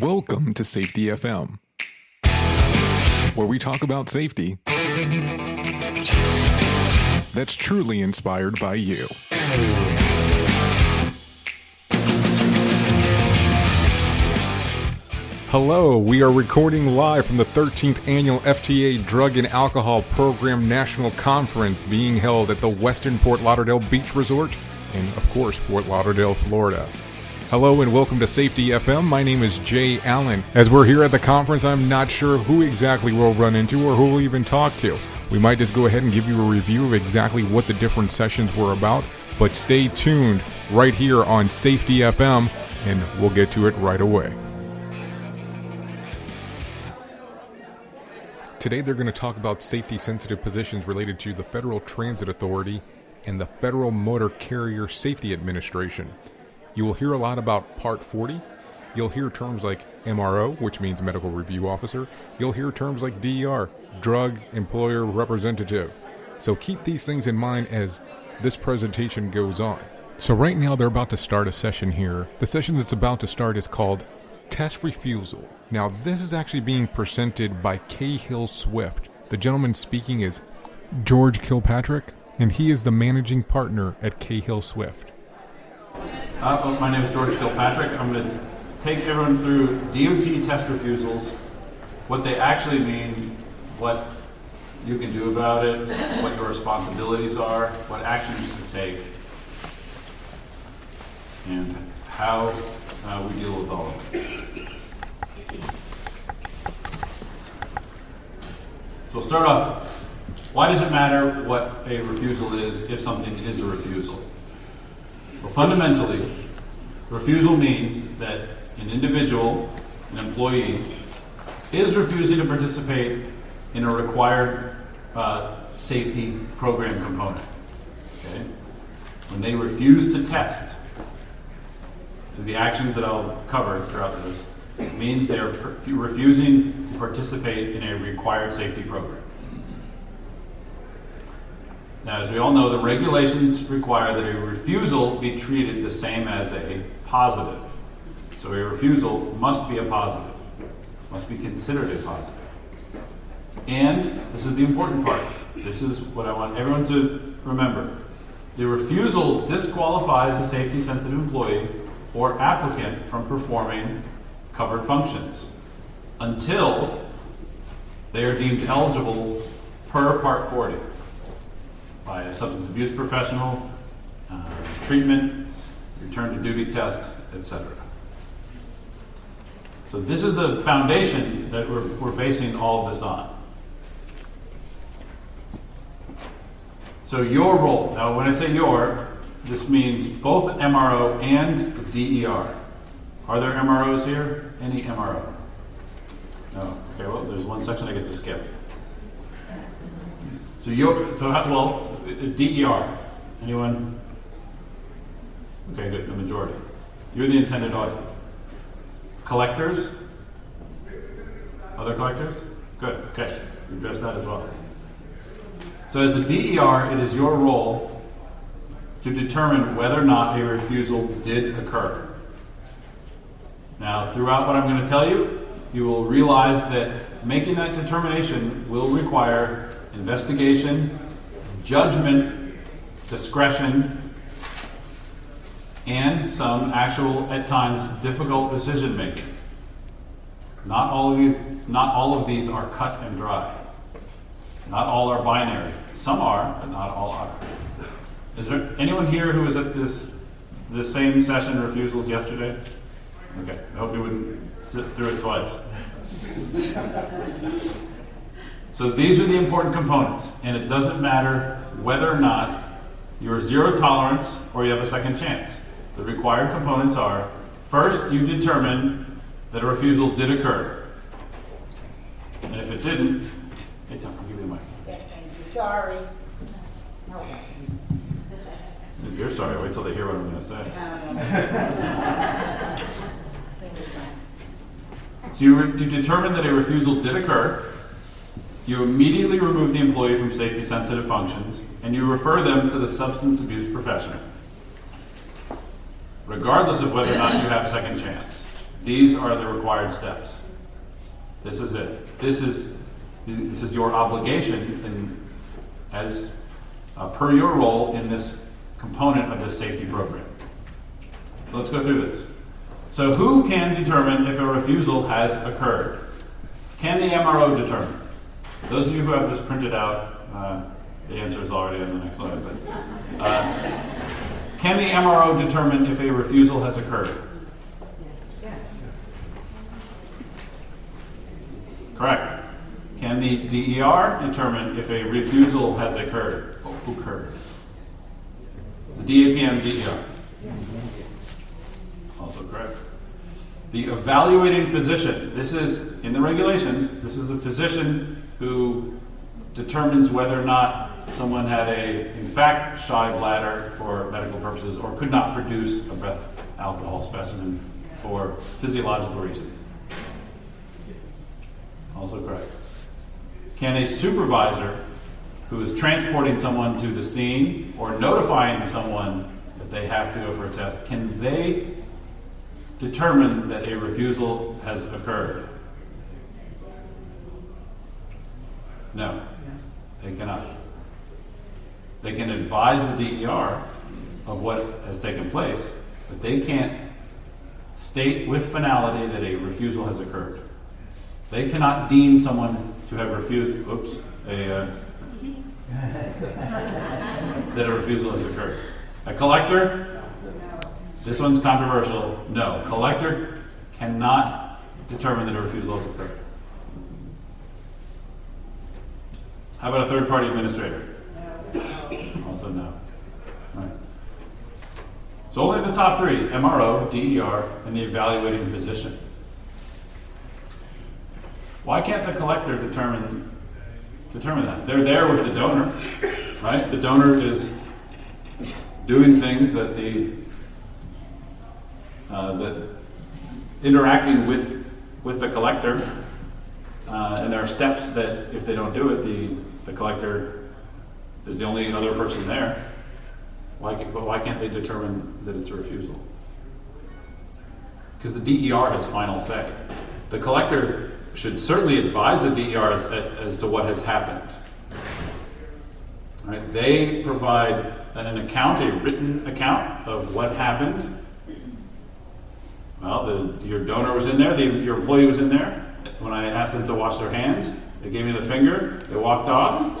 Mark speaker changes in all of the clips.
Speaker 1: Welcome to Safety FM, where we talk about safety that's truly inspired by you. Hello, we are recording live from the 13th Annual FTA Drug and Alcohol Program National Conference being held at the Western Fort Lauderdale Beach Resort in, of course, Fort Lauderdale, Florida. Hello and welcome to Safety FM. My name is Jay Allen. As we're here at the conference, I'm not sure who exactly we'll run into or who we'll even talk to. We might just go ahead and give you a review of exactly what the different sessions were about, but stay tuned right here on Safety FM and we'll get to it right away. Today they're going to talk about safety-sensitive positions related to the Federal Transit Authority and the Federal Motor Carrier Safety Administration. You will hear a lot about Part 40. You'll hear terms like MRO, which means Medical Review Officer. You'll hear terms like DER, Drug Employer Representative. So keep these things in mind as this presentation goes on. So right now they're about to start a session here. The session that's about to start is called Test Refusal. Now this is actually being presented by Cahill Swift. The gentleman speaking is George Kilpatrick, and he is the managing partner at Cahill Swift.
Speaker 2: My name is George Kilpatrick. I'm going to take everyone through DOT test refusals, what they actually mean, what you can do about it, what your responsibilities are, what actions to take, and how we deal with all of it. So we'll start off, why does it matter what a refusal is if something is a refusal? Well, fundamentally, refusal means that an individual, an employee, is refusing to participate in a required safety program component. Okay? When they refuse to test, through the actions that I'll cover throughout this, it means they are refusing to participate in a required safety program. Now, as we all know, the regulations require that a refusal be treated the same as a positive. So a refusal must be a positive, must be considered a positive. And this is the important part. This is what I want everyone to remember. The refusal disqualifies a safety-sensitive employee or applicant from performing covered functions until they are deemed eligible per Part 40. By a substance abuse professional, treatment, return to duty test, etc. So this is the foundation that we're basing all of this on. So your role, now when I say your, this means both MRO and DER. Are there MROs here? Any MRO? No. Okay, well, there's one section I get to skip. So DER, anyone? Okay, good, the majority. You're the intended audience. Collectors? Other collectors? Good, okay, you address that as well. So as the DER, it is your role to determine whether or not a refusal did occur. Now, throughout what I'm going to tell you, you will realize that making that determination will require investigation, judgment, discretion, and some actual, at times, difficult decision making. Not all of these are cut and dry. Not all are binary. Some are, but not all are. Is there anyone here who was at this same session refusals yesterday? Okay, I hope you wouldn't sit through it twice. So these are the important components, and it doesn't matter whether or not you're zero tolerance or you have a second chance. The required components are, first, you determine that a refusal did occur. And if it didn't, hey Tom, I'll give you the mic.
Speaker 3: Sorry. No.
Speaker 2: You're sorry, wait till they hear what I'm going to say. So you determine that a refusal did occur. You immediately remove the employee from safety-sensitive functions, and you refer them to the substance abuse professional, regardless of whether or not you have second chance. These are the required steps. This is it. This is your obligation as per your role in this component of this safety program. So let's go through this. So who can determine if a refusal has occurred? Can the MRO determine? Those of you who have this printed out, the answer is already on the next slide. But can the MRO determine if a refusal has occurred?
Speaker 3: Yes.
Speaker 2: Correct. Can the DER determine if a refusal has occurred? The DAPM, DER. Also correct. The evaluating physician. This is, in the regulations, this is the physician who determines whether or not someone had in fact, shy bladder for medical purposes or could not produce a breath alcohol specimen for physiological reasons. Also correct. Can a supervisor who is transporting someone to the scene or notifying someone that they have to go for a test, can they determine that a refusal has occurred? No, they cannot. They can advise the DER of what has taken place, but they can't state with finality that a refusal has occurred. They cannot deem someone to have refused, that a refusal has occurred. A collector, this one's controversial. No, collector cannot determine that a refusal has occurred. How about a third-party administrator? Also no. Right. So only the top three, MRO, DER, and the evaluating physician. Why can't the collector determine that? They're there with the donor, right? The donor is doing things that that interacting with the collector, and there are steps that if they don't do it, the collector is the only other person there. Why can't they determine that it's a refusal? Because the DER has final say. The collector should certainly advise the DER as to what has happened. Right? They provide an account, a written account of what happened. Well, your donor was in there, your employee was in there. When I asked them to wash their hands, they gave me the finger, they walked off,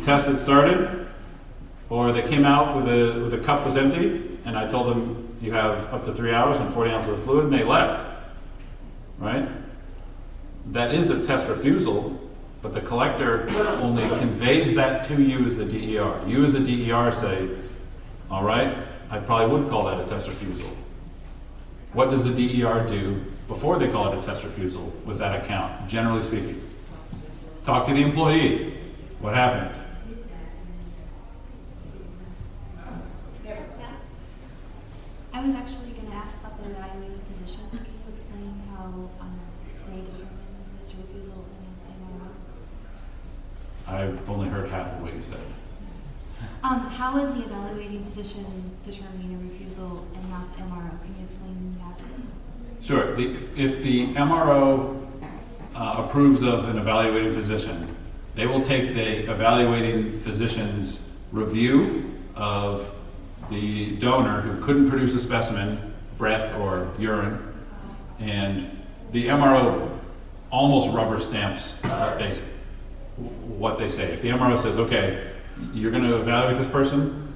Speaker 2: test had started, or they came out with a cup was empty, and I told them you have up to 3 hours and 40 ounces of fluid, and they left. Right? That is a test refusal, but the collector only conveys that to you as the DER. You as the DER say, all right, I probably would call that a test refusal. What does the DER do before they call it a test refusal with that account, generally speaking? Talk to the employee. What happened?
Speaker 4: I was actually going to ask about the evaluating physician. Can you explain how they determine it's a refusal and
Speaker 2: I've only heard half of what you said.
Speaker 4: how is the evaluating physician determining a refusal and not the MRO? Can you explain that?
Speaker 2: Sure. If the MRO approves of an evaluating physician, they will take the evaluating physician's review of the donor who couldn't produce a specimen, breath or urine, and the MRO almost rubber stamps what they say. If the MRO says, okay, you're going to evaluate this person,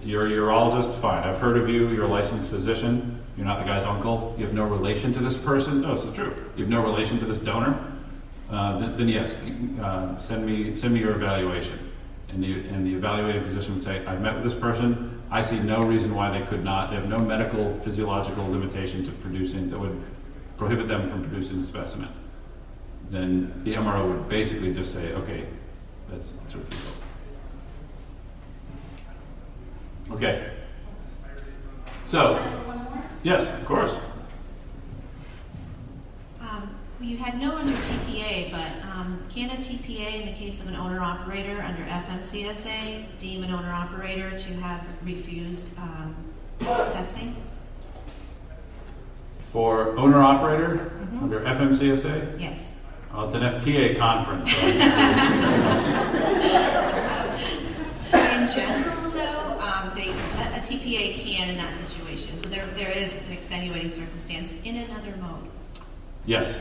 Speaker 2: you're urologist, fine. I've heard of you, you're a licensed physician, you're not the guy's uncle, you have no relation to this person. No, this is true. You have no relation to this donor. Then yes, send me your evaluation. And the evaluating physician would say, I've met with this person, I see no reason why they could not. They have no medical, physiological limitation to producing that would prohibit them from producing a specimen. Then the MRO would basically just say, okay, that's a refusal. Okay. So, yes, of course.
Speaker 5: You had no under TPA, but can a TPA, in the case of an owner-operator under FMCSA, deem an owner-operator to have refused testing?
Speaker 2: For owner-operator under FMCSA?
Speaker 5: Yes.
Speaker 2: Oh, it's an FTA conference. So
Speaker 5: In general, though, a TPA can in that situation. So there is an extenuating circumstance in another mode.
Speaker 2: yes,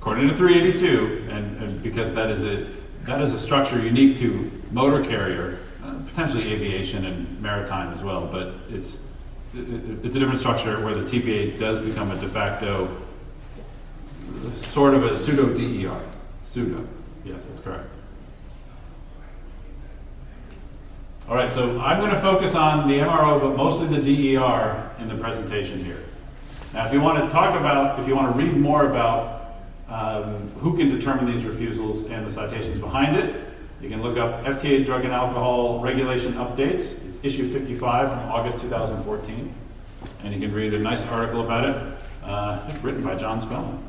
Speaker 2: according to 382, and because that is a structure unique to motor carrier, potentially aviation and maritime as well, but it's a different structure where the TPA does become a de facto, sort of a pseudo DER. Pseudo, yes, that's correct. All right, so I'm going to focus on the MRO, but mostly the DER in the presentation here. Now, if you want to read more about who can determine these refusals and the citations behind it, you can look up FTA Drug and Alcohol Regulation Updates. It's issue 55 from August 2014. And you can read a nice article about it, I think written by John Spellman.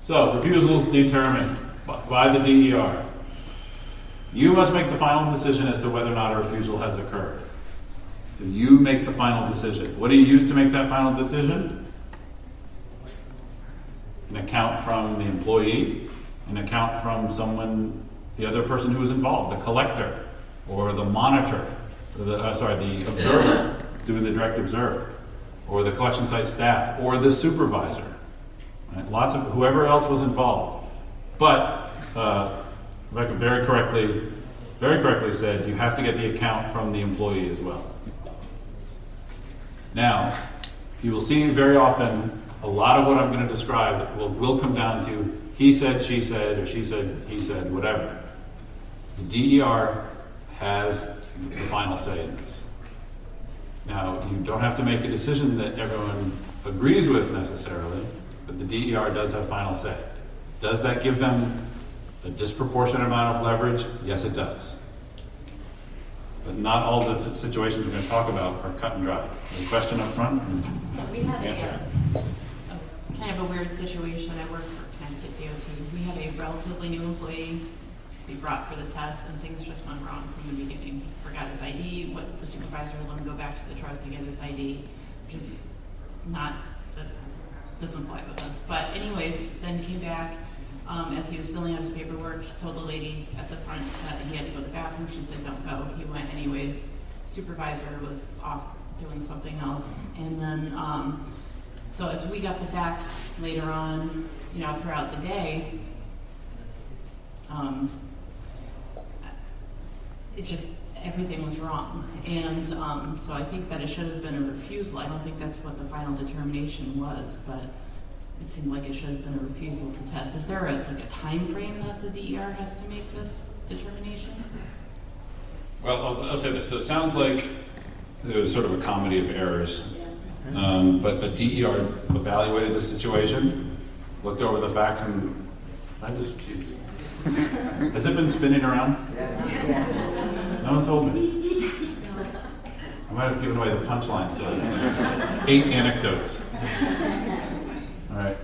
Speaker 2: So, refusals determined by the DER. You must make the final decision as to whether or not a refusal has occurred. So you make the final decision. What do you use to make that final decision? An account from the employee, an account from someone, the other person who was involved, the collector, or the monitor, or the observer, doing the direct observe, or the collection site staff, or the supervisor. Right? Lots of whoever else was involved. But Rebecca very correctly said you have to get the account from the employee as well. Now, you will see very often a lot of what I'm going to describe will come down to he said, she said, or she said, he said, whatever. The DER has the final say in this. Now, you don't have to make a decision that everyone agrees with necessarily, but the DER does have final say. Does that give them a disproportionate amount of leverage? Yes, it does. But not all the situations we're going to talk about are cut and dry. Any question up front?
Speaker 6: Yeah, we had
Speaker 2: Yes, sir.
Speaker 6: a kind of a weird situation. I worked for Connecticut DOT. We had a relatively new employee be brought for the test, and things just went wrong from the beginning. He forgot his ID. What the supervisor let him go back to the truck to get his ID, which is not, that doesn't fly with us. But anyways, then came back. As he was filling out his paperwork, he told the lady at the front that he had to go to the bathroom. She said, don't go. He went anyways. Supervisor was off doing something else. And then, so as we got the facts later on, throughout the day, it just, everything was wrong. And so I think that it should have been a refusal. I don't think that's what the final determination was, but it seemed like it should have been a refusal to test. Is there a time frame that the DER has to make this determination?
Speaker 2: Well, I'll say this. So it sounds like it was sort of a comedy of errors. But a DER evaluated the situation, looked over the facts, and jeez. Has it been spinning around? No one told me. I might have given away the punchline, so 8 anecdotes. All right.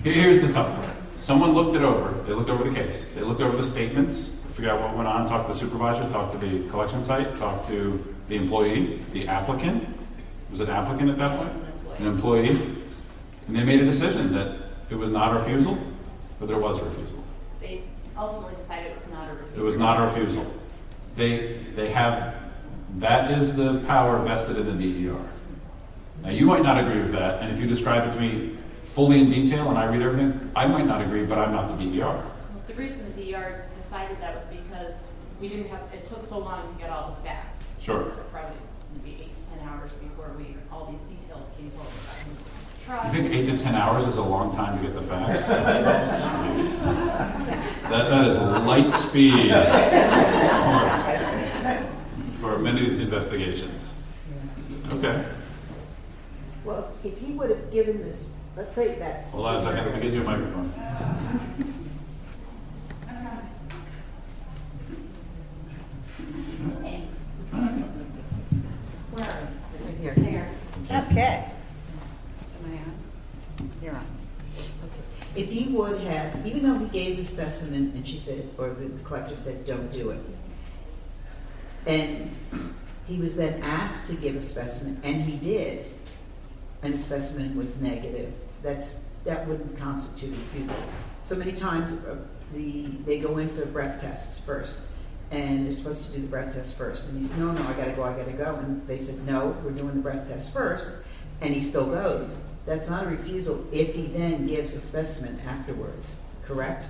Speaker 2: Here's the tough part. Someone looked it over. They looked over the case. They looked over the statements, figured out what went on, talked to the supervisor, talked to the collection site, talked to the employee, the applicant. Was it an applicant at that point? An employee. And they made a decision that it was not a refusal, but there was a refusal.
Speaker 6: They ultimately decided it was not a refusal.
Speaker 2: It was not a refusal. They have, that is the power vested in the DER. Now, you might not agree with that, and if you describe it to me fully in detail and I read everything, I might not agree, but I'm not the DER.
Speaker 6: Well, the reason the DER decided that was because it took so long to get all the facts.
Speaker 2: Sure.
Speaker 6: It took probably maybe 8 to 10 hours before all these details came forward.
Speaker 2: You think 8 to 10 hours is a long time to get the facts? that is light speed for many of these investigations. Okay.
Speaker 3: Well, if he would have given this, let's say that.
Speaker 2: Hold on a second, let me get you a microphone.
Speaker 3: Where are you?
Speaker 7: Here.
Speaker 3: There. Okay.
Speaker 7: Am I on? You're on.
Speaker 3: If he would have, even though he gave the specimen and she said, or the collector said, don't do it. And
Speaker 8: He was then asked to give a specimen, and he did, and the specimen was negative. That wouldn't constitute refusal. So many times, they go in for the breath test first, and they're supposed to do the breath test first. And he said, no, I gotta go. And they said, no, we're doing the breath test first, and he still goes. That's not a refusal if he then gives a specimen afterwards, correct?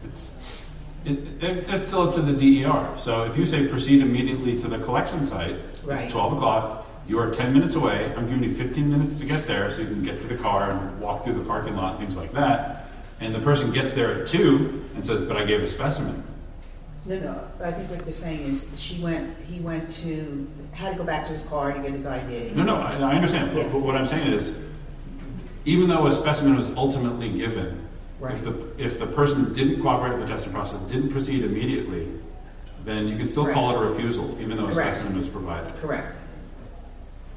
Speaker 2: That's still up to the DER. So if you say proceed immediately to the collection site,
Speaker 8: Right.
Speaker 2: it's 12 o'clock, you are 10 minutes away, I'm giving you 15 minutes to get there so you can get to the car and walk through the parking lot, things like that. And the person gets there at 2 and says, but I gave a specimen.
Speaker 8: No, I think what they're saying is he had to go back to his car to get his ID.
Speaker 2: No, I understand.
Speaker 8: Yeah.
Speaker 2: But what I'm saying is, even though a specimen was ultimately given,
Speaker 8: Right.
Speaker 2: if the person didn't cooperate with the testing process, didn't proceed immediately, then you can still call it a refusal, even though a
Speaker 8: Correct.
Speaker 2: specimen was provided.
Speaker 8: Correct.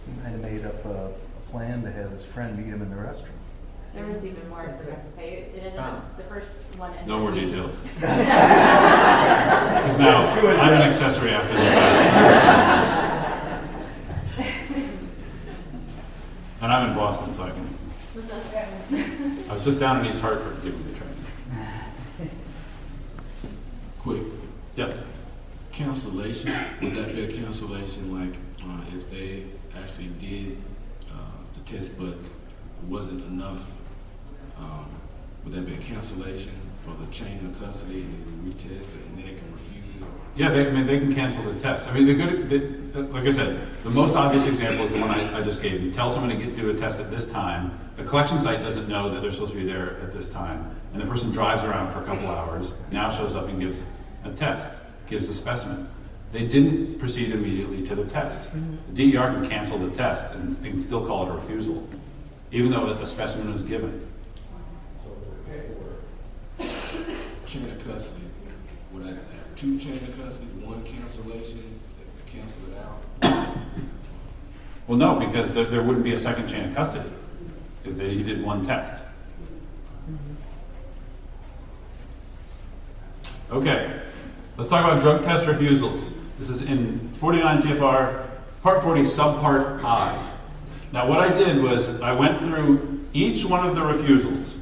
Speaker 9: He might have made up a plan to have his friend meet him in the restroom.
Speaker 10: There was even more, I forgot to say. It ended up, the first one ended
Speaker 2: No more
Speaker 10: up being-
Speaker 2: details. Because now I'm an accessory after the fact. And I'm in Boston, so I can. I was just down in East Hartford giving the training.
Speaker 11: Quick,
Speaker 2: Yes.
Speaker 11: cancellation, would that be a cancellation, like, if they actually did, the test, but it wasn't enough, would that be a cancellation for the chain of custody and they retest it and then they can refuse it?
Speaker 2: Yeah, they can cancel the test. I mean, like I said, the most obvious example is the one I just gave you. Tell someone to do a test at this time. The collection site doesn't know that they're supposed to be there at this time, and the person drives around for a couple hours, now shows up and gives a test, gives a specimen. They didn't proceed immediately to the test. The DER can cancel the test and they can still call it a refusal, even though the specimen was given.
Speaker 11: Chain of custody, would I have 2 chain of custody, 1 cancellation, cancel it out?
Speaker 2: Well, no, because there wouldn't be a second chain of custody, because he did 1 test. Okay, let's talk about drug test refusals. This is in 49 CFR, Part 40, Subpart I. Now, what I did was I went through each one of the refusals.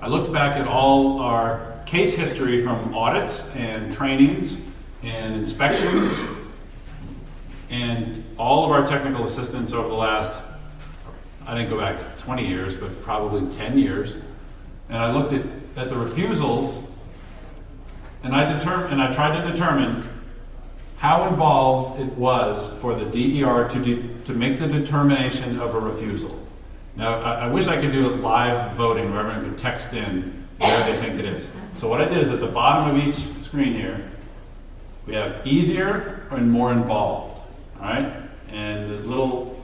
Speaker 2: I looked back at all our case history from audits and trainings and inspections and all of our technical assistance over the last, I didn't go back 20 years, but probably 10 years. And I looked at the refusals and I tried to determine how involved it was for the DER to make the determination of a refusal. Now, I wish I could do a live voting where everyone could text in where they think it is. So what I did is at the bottom of each screen here, we have easier and more involved, all right? And the little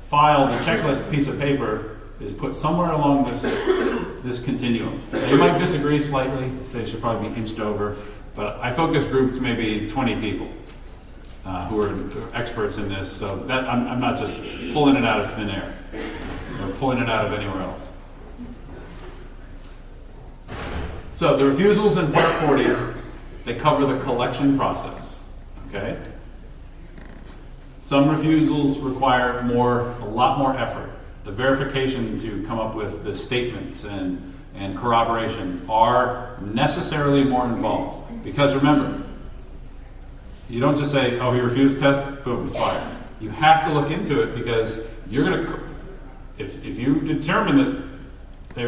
Speaker 2: file, the checklist piece of paper is put somewhere along this continuum. Now, you might disagree slightly, say it should probably be inched over, but I focus grouped maybe 20 people who are experts in this, so that I'm not just pulling it out of thin air or pulling it out of anywhere else. So the refusals in Part 40, they cover the collection process, okay? Some refusals require a lot more effort. The verification to come up with the statements and corroboration are necessarily more involved. Because remember, you don't just say, oh, he refused test, boom, it's fired. You have to look into it because you're going to, if you determine that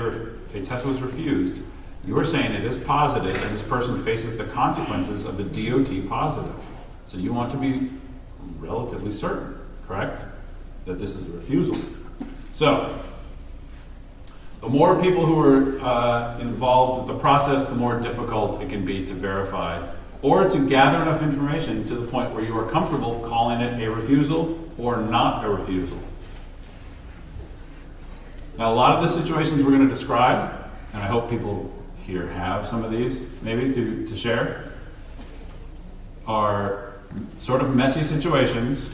Speaker 2: a test was refused, you are saying it is positive and this person faces the consequences of the DOT positive. So you want to be relatively certain, correct, that this is a refusal. So, the more people who are involved with the process, the more difficult it can be to verify or to gather enough information to the point where you are comfortable calling it a refusal or not a refusal. Now, a lot of the situations we're going to describe, and I hope people here have some of these maybe to share, are sort of messy situations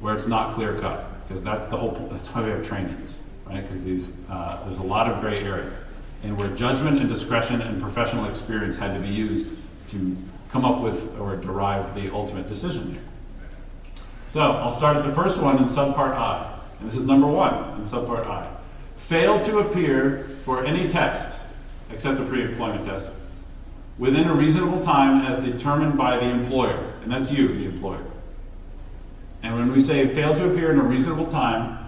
Speaker 2: where it's not clear cut, because that's the whole point. That's why we have trainings, right? Because there's a lot of gray area, and where judgment and discretion and professional experience had to be used to come up with or derive the ultimate decision here. So I'll start at the first one in subpart I, and this is number 1 in subpart I. Fail to appear for any test, except the pre-employment test, within a reasonable time as determined by the employer, and that's you, the employer. And when we say fail to appear in a reasonable time,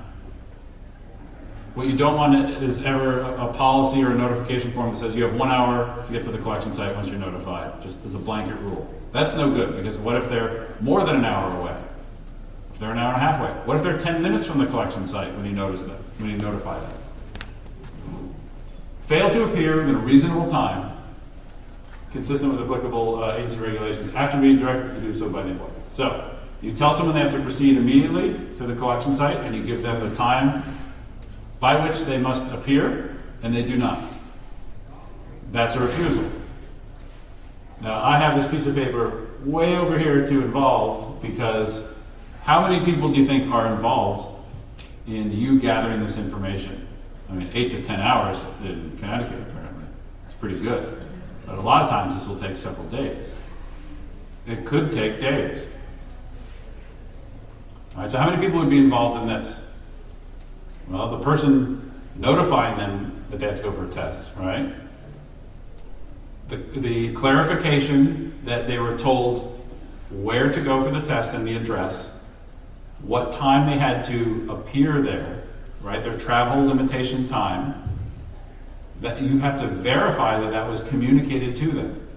Speaker 2: what you don't want is ever a policy or a notification form that says you have 1 hour to get to the collection site once you're notified, just as a blanket rule. That's no good, because what if they're more than an hour away? If they're an hour and a half away? What if they're 10 minutes from the collection site when you notice them, when you notify them? Fail to appear within a reasonable time, consistent with applicable agency regulations, after being directed to do so by the employer. So, you tell someone they have to proceed immediately to the collection site, and you give them the time by which they must appear, and they do not. That's a refusal. Now, I have this piece of paper way over here to involved, because how many people do you think are involved in you gathering this information? I mean, 8 to 10 hours in Connecticut, apparently. It's pretty good. But a lot of times this will take several days. It could take days. All right, so how many people would be involved in this? Well, the person notifying them that they have to go for a test, right? The clarification that they were told where to go for the test and the address, what time they had to appear there, right? Their travel limitation time, that you have to verify that that was communicated to them.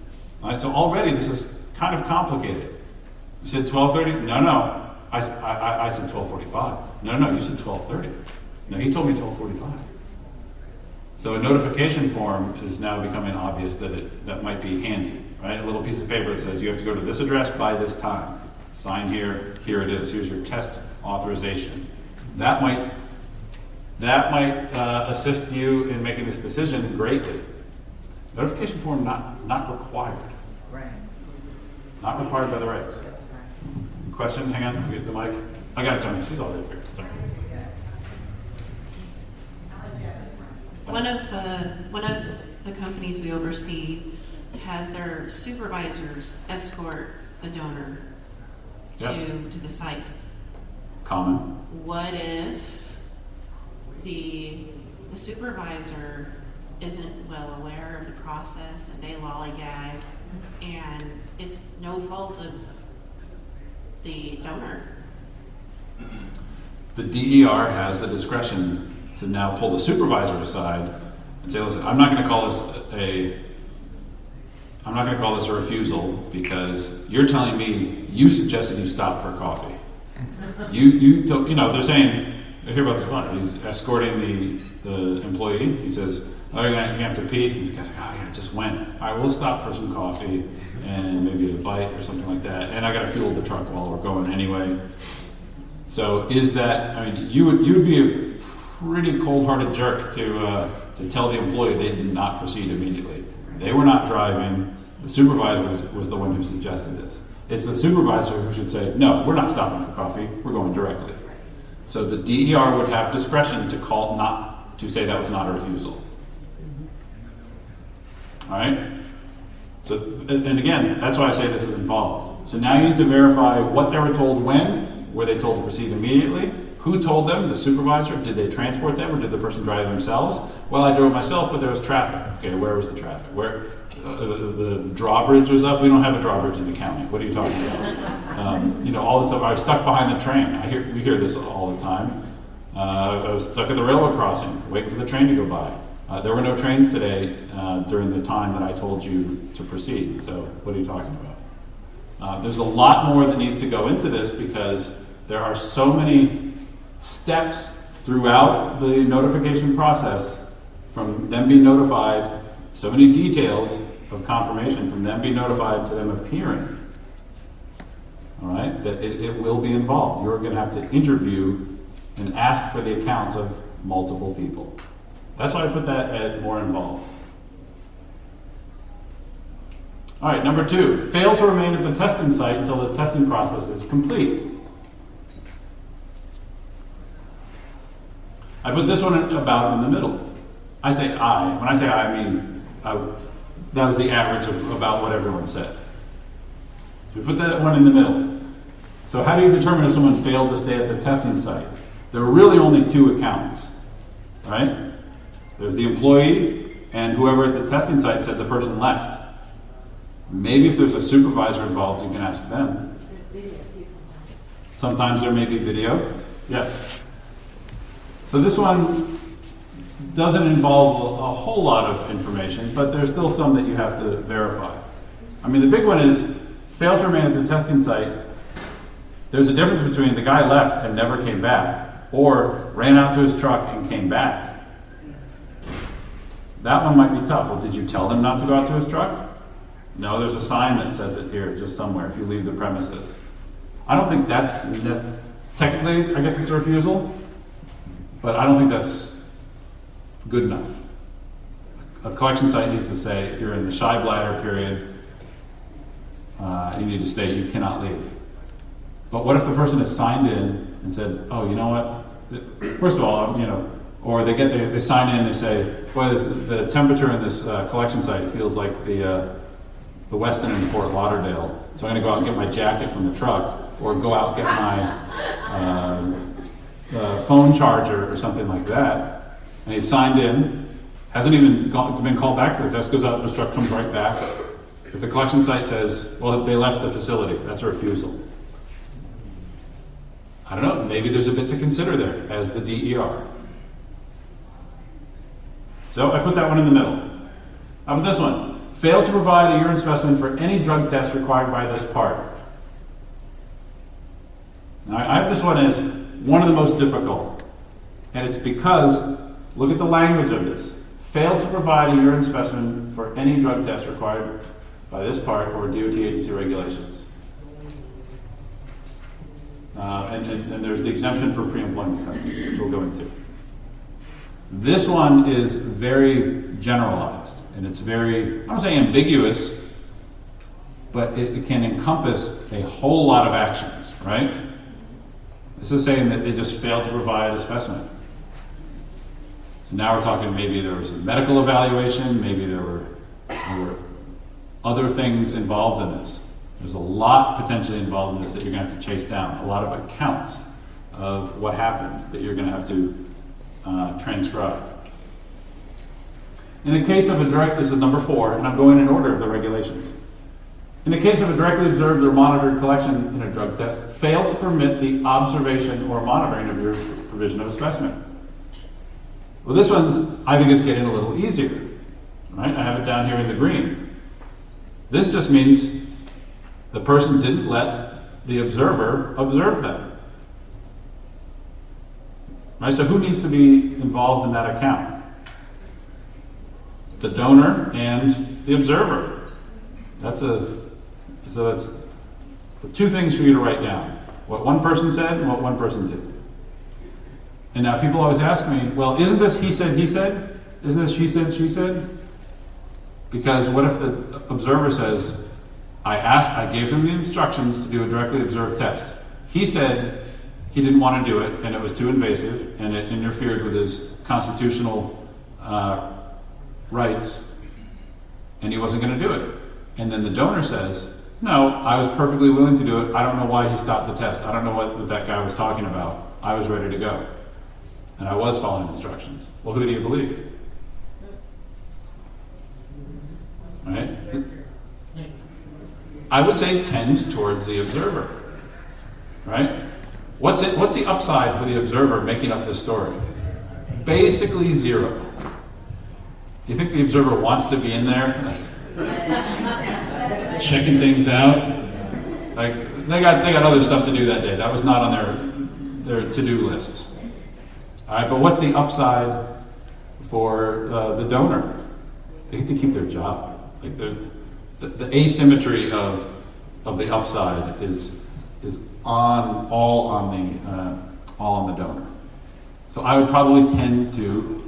Speaker 2: All right, so already this is kind of complicated. You said 12:30? No. I said 12:45. No, you said 12:30. No, he told me 12:45. So a notification form is now becoming obvious that might be handy, right? A little piece of paper that says you have to go to this address by this time. Sign here, here it is, here's your test authorization. That might assist you in making this decision greatly. Notification form not required.
Speaker 7: Right.
Speaker 2: Not required by the regs.
Speaker 7: That's right.
Speaker 2: Question? Hang on, get the mic. I got it, Tony. She's all there. Sorry.
Speaker 5: One of the companies we oversee has their supervisors escort a donor to the site.
Speaker 2: Common.
Speaker 5: What if the supervisor isn't well aware of the process and they lollygag and it's no fault of the donor?
Speaker 2: The DER has the discretion to now pull the supervisor aside and say, listen, I'm not going to call this a refusal because you're telling me you suggested you stop for coffee. They're saying, I hear about this a lot. He's escorting the employee. He says, oh, you have to pee? And the guy's like, oh yeah, I just went. All right, we'll stop for some coffee and maybe a bite or something like that. And I got to fuel the truck while we're going anyway. So is that, you would be a pretty cold-hearted jerk to tell the employee they did not proceed immediately. They were not driving. The supervisor was the one who suggested this. It's the supervisor who should say, no, we're not stopping for coffee. We're going directly. So the DER would have discretion to say that was not a refusal. All right? So, and again, that's why I say this is involved. So now you need to verify what they were told when. Were they told to proceed immediately? Who told them? The supervisor? Did they transport them or did the person drive themselves? Well, I drove myself, but there was traffic. Okay, where was the traffic? Where the drawbridge was up? We don't have a drawbridge in the county. What are you talking about? All this stuff. I was stuck behind the train. We hear this all the time. I was stuck at the railroad crossing, waiting for the train to go by. There were no trains today during the time that I told you to proceed. So what are you talking about? There's a lot more that needs to go into this because there are so many steps throughout the notification process from them being notified, so many details of confirmation from them being notified to them appearing. All right, that it will be involved. You're going to have to interview and ask for the accounts of multiple people. That's why I put that at more involved. All right, number 2, fail to remain at the testing site until the testing process is complete. I put this one about in the middle. I say I. When I say I mean that was the average of about what everyone said. We put that one in the middle. So how do you determine if someone failed to stay at the testing site? There are really only two accounts, right? There's the employee and whoever at the testing site said the person left. Maybe if there's a supervisor involved, you can ask them.
Speaker 10: There's video too
Speaker 2: Sometimes there may be video. Yeah. So this one doesn't involve a whole lot of information, but there's still some that you have to verify. I mean, the big one is failed to remain at the testing site. There's a difference between the guy left and never came back, or ran out to his truck and came back. That one might be tough. Well, did you tell him not to go out to his truck? No, there's a sign that says it here, just somewhere, if you leave the premises. I don't think that's, technically, I guess it's a refusal, but I don't think that's good enough. A collection site needs to say, if you're in the shy bladder period, you need to stay, you cannot leave. But what if the person has signed in and said, oh, you know what? First of all, or they sign in and they say, boy, the temperature in this collection site, it feels like the Westin in Fort Lauderdale. So I'm going to go out and get my jacket from the truck, or go out and get my phone charger or something like that. And he signed in, hasn't even been called back for the test, goes out, his truck comes right back. If the collection site says, well, they left the facility, that's a refusal. I don't know, maybe there's a bit to consider there as the DER. So I put that one in the middle. How about this one? Failed to provide a urine specimen for any drug test required by this part. Now, I have this one as one of the most difficult. And it's because, look at the language of this. Failed to provide a urine specimen for any drug test required by this part or DOT agency regulations. And there's the exemption for pre-employment testing, which we'll go into. This one is very generalized, and it's very, I don't say ambiguous, but it can encompass a whole lot of actions, right? This is saying that they just failed to provide a specimen. So now we're talking maybe there was a medical evaluation, maybe there were other things involved in this. There's a lot potentially involved in this that you're going to have to chase down, a lot of accounts of what happened that you're going to have to transcribe. In the case of this is number 4, and I'm going in order of the regulations. In the case of a directly observed or monitored collection in a drug test, fail to permit the observation or monitoring of your provision of a specimen. Well, this one I think is getting a little easier. Right? I have it down here in the green. This just means the person didn't let the observer observe them. Right? So who needs to be involved in that account? The donor and the observer. So that's two things for you to write down. What one person said and what one person did. And now people always ask me, well, isn't this he said, Isn't this she said, said? Because what if the observer says, I gave him the instructions to do a directly observed test. He said he didn't want to do it and it was too invasive and it interfered with his constitutional rights and he wasn't going to do it. And then the donor says, no, I was perfectly willing to do it. I don't know why he stopped the test. I don't know what that guy was talking about. I was ready to go. And I was following instructions. Well, who do you believe? Right? I would say tend towards the observer. Right? What's the upside for the observer making up this story? Basically 0. Do you think the observer wants to be in there? Checking things out? Like they got other stuff to do that day. That was not on their to-do list. All right, but what's the upside for the donor? They get to keep their job. Like the asymmetry of the upside is all on the donor. So I would probably tend to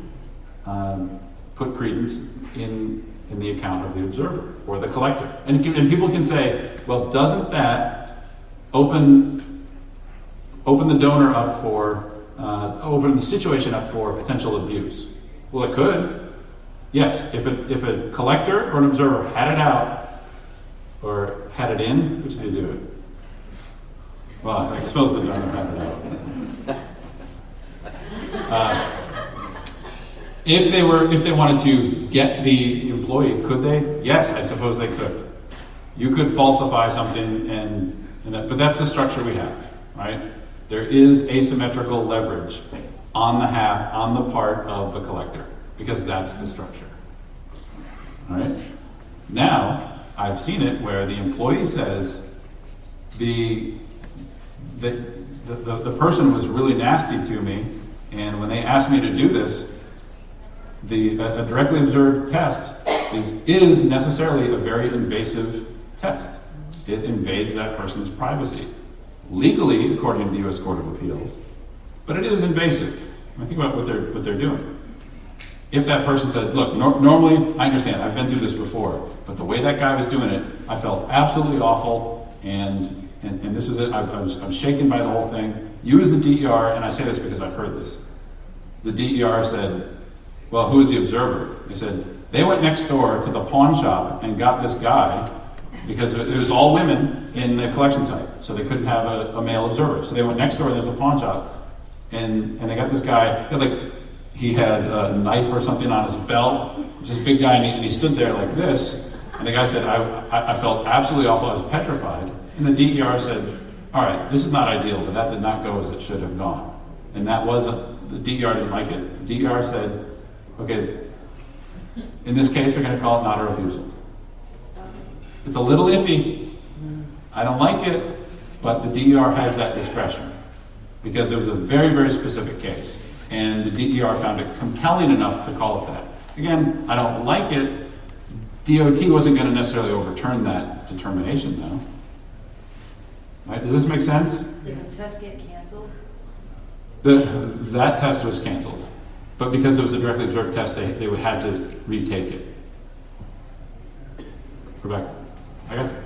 Speaker 2: put credence in the account of the observer or the collector. And people can say, well, doesn't that open the donor up for open the situation up for potential abuse? Well, it could. Yes, if a collector or an observer had it out or had it in, which did you do it? Well, I suppose they don't have it out. If they wanted to get the employee, could they? Yes, I suppose they could. You could falsify something, but that's the structure we have, right? There is asymmetrical leverage on the part of the collector, because that's the structure. All right. Now, I've seen it where the employee says the person was really nasty to me, and when they asked me to do this, a directly observed test is necessarily a very invasive test. It invades that person's privacy. Legally, according to the U.S. Court of Appeals, but it is invasive. I think about what they're doing. If that person says, look, normally, I understand, I've been through this before, but the way that guy was doing it, I felt absolutely awful, and this is it, I'm shaken by the whole thing. You as the DER, and I say this because I've heard this, the DER said, well, who is the observer? They said, they went next door to the pawn shop and got this guy, because it was all women in the collection site, so they couldn't have a male observer. So they went next door, and there's a pawn shop, and they got this guy, he had a knife or something on his belt. It's this big guy, and he stood there like this, and the guy said, I felt absolutely awful, I was petrified. And the DER said, all right, this is not ideal, but that did not go as it should have gone. And that wasn't, the DER didn't like it. The DER said, okay, in this case, they're going to call it not a refusal. It's a little iffy. I don't like it, but the DER has that discretion because it was a very, very specific case. And the DER found it compelling enough to call it that. Again, I don't like it. DOT wasn't going to necessarily overturn that determination, though. Right? Does this make sense?
Speaker 3: Does the test get canceled?
Speaker 2: That test was canceled. But because it was a directly observed test, they would have to retake it. Rebecca, I got you.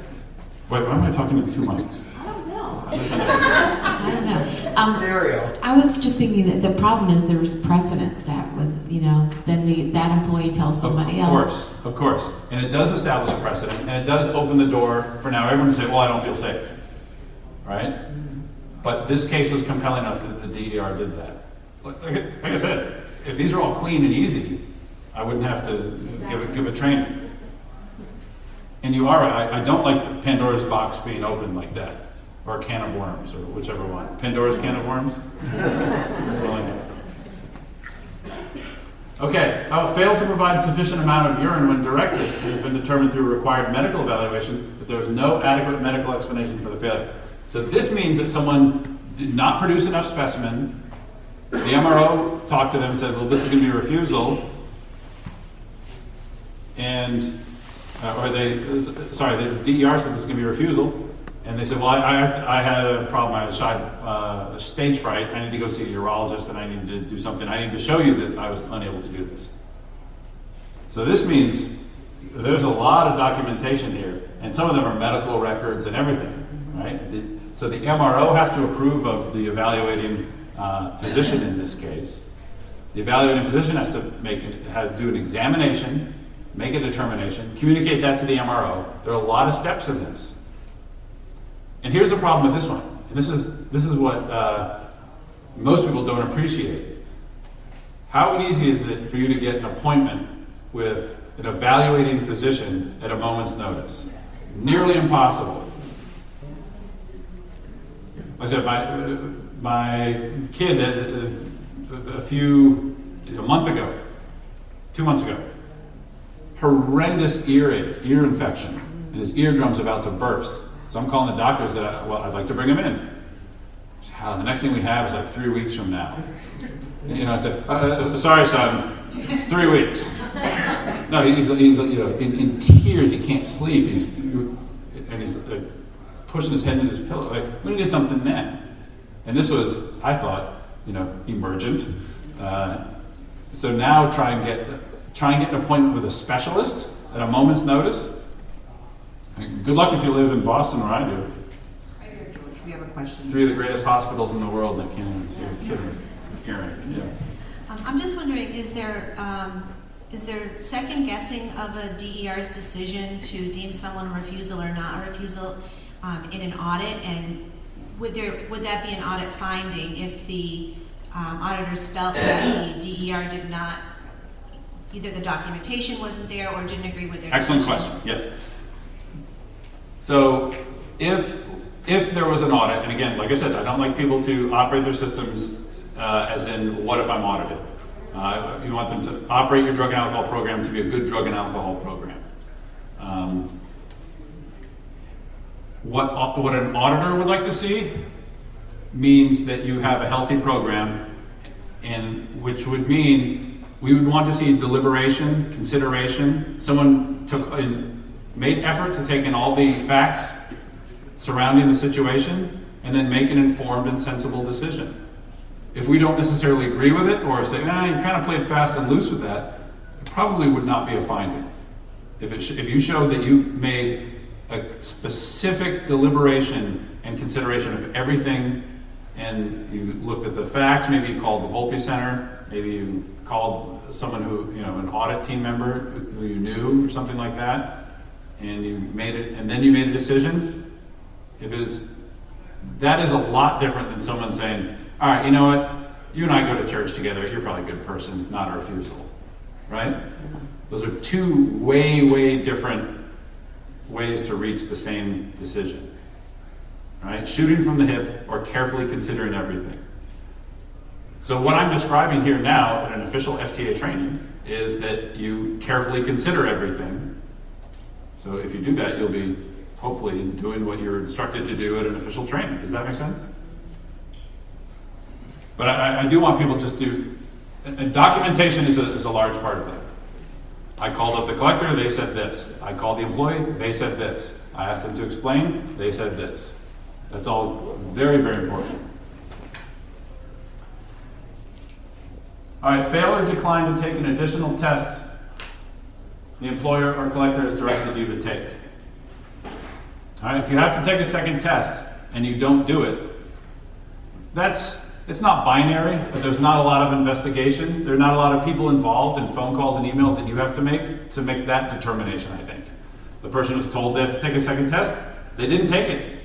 Speaker 2: Wait, why am I talking to two mics?
Speaker 3: I don't know.
Speaker 6: I don't know. I was just thinking that the problem is there's precedent set with, then that employee tells somebody else.
Speaker 2: Of course. And it does establish a precedent, and it does open the door for now everyone to say, well, I don't feel safe. Right? But this case was compelling enough that the DER did that. Like I said, if these are all clean and easy, I wouldn't have to give a training. And you are right, I don't like Pandora's box being opened like that. Or a can of worms, or whichever one. Pandora's can of worms? Okay, failed to provide sufficient amount of urine when directed. It has been determined through required medical evaluation that there was no adequate medical explanation for the failure. So this means that someone did not produce enough specimen. The MRO talked to them and said, well, this is going to be a refusal. And, the DER said this is going to be a refusal. And they said, well, I had a problem. I had stage fright. I need to go see a urologist, and I need to do something. I need to show you that I was unable to do this. So this means there's a lot of documentation here, and some of them are medical records and everything, right? So the MRO has to approve of the evaluating physician in this case. The evaluating physician has to do an examination, make a determination, communicate that to the MRO. There are a lot of steps in this. And here's the problem with this one. And this is what most people don't appreciate. How easy is it for you to get an appointment with an evaluating physician at a moment's notice? Nearly impossible. Like I said, my kid, a month ago, 2 months ago, horrendous earache, ear infection, and his eardrum's about to burst. So I'm calling the doctor and said, I'd like to bring him in. The next thing we have is like 3 weeks from now. I said, sorry, son, 3 weeks. No, he's in tears. He can't sleep. He's pushing his head into his pillow. Like, we need something then. And this was, I thought, emergent. So now try and get an appointment with a specialist at a moment's notice. Good luck if you live in Boston, where I do.
Speaker 7: Hi there, George. We have a question.
Speaker 2: 3 of the greatest hospitals in the world that can't even see a kid hearing. Yeah.
Speaker 5: I'm just wondering, is there Is there second guessing of a DER's decision to deem someone a refusal or not a refusal in an audit? And would that be an audit finding if the auditors felt that the DER did not, either the documentation wasn't there or didn't agree with their
Speaker 2: Excellent
Speaker 5: decision?
Speaker 2: question, yes. So if there was an audit, and again, like I said, I don't like people to operate their systems as in, what if I'm audited? You want them to operate your drug and alcohol program to be a good drug and alcohol program. What an auditor would like to see means that you have a healthy program, and which would mean we would want to see deliberation, consideration. Someone made effort to take in all the facts surrounding the situation and then make an informed and sensible decision. If we don't necessarily agree with it or say, you kind of played fast and loose with that, it probably would not be a finding. If you showed that you made a specific deliberation and consideration of everything, and you looked at the facts, maybe you called the Volpe Center, maybe you called someone who, an audit team member who you knew or something like that, and you made it, and then you made a decision. That is a lot different than someone saying, all right, you know what? You and I go to church together. You're probably a good person, not a refusal, right? Those are two way, way different ways to reach the same decision, right? Shooting from the hip or carefully considering everything. So what I'm describing here now at an official FTA training is that you carefully consider everything. So if you do that, you'll be hopefully doing what you're instructed to do at an official training. Does that make sense? But I do want people just to, and documentation is a large part of that. I called up the collector, they said this. I called the employee, they said this. I asked them to explain, they said this. That's all very, very important. All right, fail or decline to take an additional test the employer or collector has directed you to take. All right, if you have to take a second test and you don't do it, it's not binary, but there's not a lot of investigation. There are not a lot of people involved in phone calls and emails that you have to make that determination, I think. The person was told they have to take a second test, they didn't take it.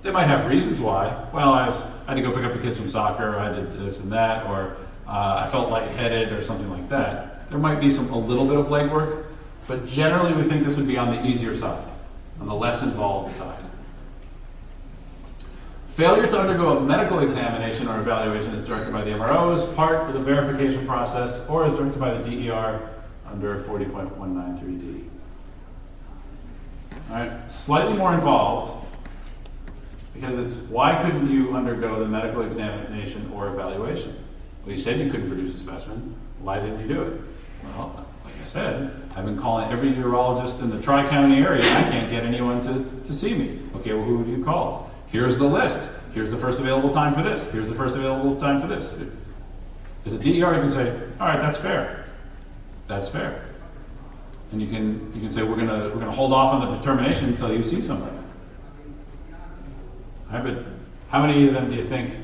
Speaker 2: They might have reasons why. Well, I had to go pick up the kids from soccer, or I did this and that, or I felt lightheaded or something like that. There might be a little bit of legwork, but generally we think this would be on the easier side, on the less involved side. Failure to undergo a medical examination or evaluation is directed by the MRO as part of the verification process or is directed by the DER under 40.193D. All right, slightly more involved because it's why couldn't you undergo the medical examination or evaluation? Well, you said you couldn't produce a specimen. Why didn't you do it? Well, like I said, I've been calling every urologist in the Tri-County area and I can't get anyone to see me. Okay, well, who have you called? Here's the list. Here's the first available time for this. Here's the first available time for this. As a DER, you can say, all right, that's fair. That's fair. And you can say, we're gonna hold off on the determination until you see somebody. All right, but how many of them do you think?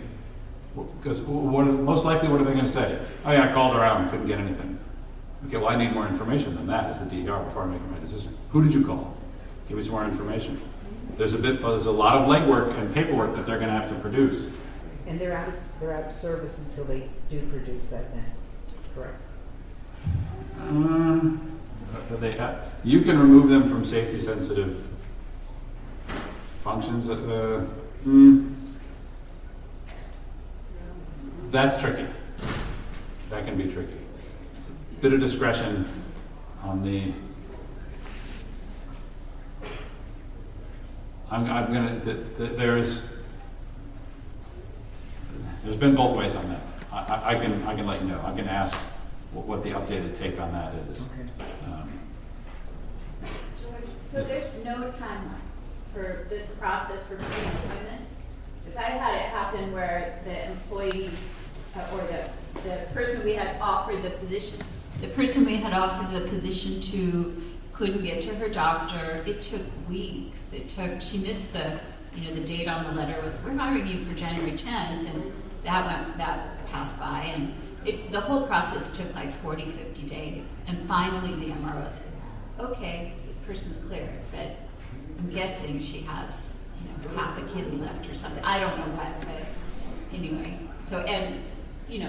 Speaker 2: Because most likely, what are they going to say? Oh yeah, I called around, couldn't get anything. Okay, well, I need more information than that as the DER before I make my decision. Who did you call? Give me some more information. There's a lot of legwork and paperwork that they're going to have to produce.
Speaker 3: And they're out of service until they do produce that then, correct?
Speaker 2: You can remove them from safety-sensitive functions. That's tricky. That can be tricky. It's a bit of discretion on the. There's been both ways on that. I can let you know. I can ask what the updated take on that is.
Speaker 3: Okay.
Speaker 10: So there's no timeline for this process for pre-employment? If I had it happen where the employee or the person we had offered the position to couldn't get to her doctor, it took weeks. She missed the date on the letter was, we're hiring you for January 10th, and that passed by, and the whole process took like 40, 50 days. And finally the MRO said, okay, this person's cleared, but I'm guessing she has, half a kidney left or something. I don't know what, but anyway. So, and,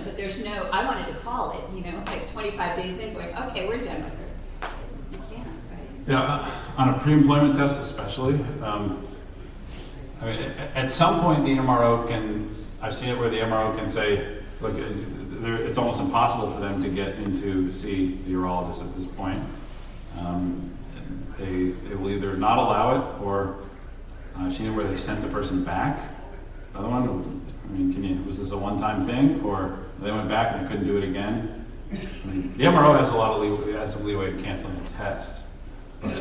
Speaker 10: but there's no, I wanted to call it, like 25 days in going, okay, we're done with her. You can't, right?
Speaker 2: Yeah, on a pre-employment test especially, at some point the MRO can, I've seen it where the MRO can say, look, it's almost impossible for them to get in to see the urologist at this point. They will either not allow it, or I've seen it where they've sent the person back. Another one, was this a one-time thing, or they went back and they couldn't do it again? The MRO has a lot of leeway, has some leeway in canceling the test, but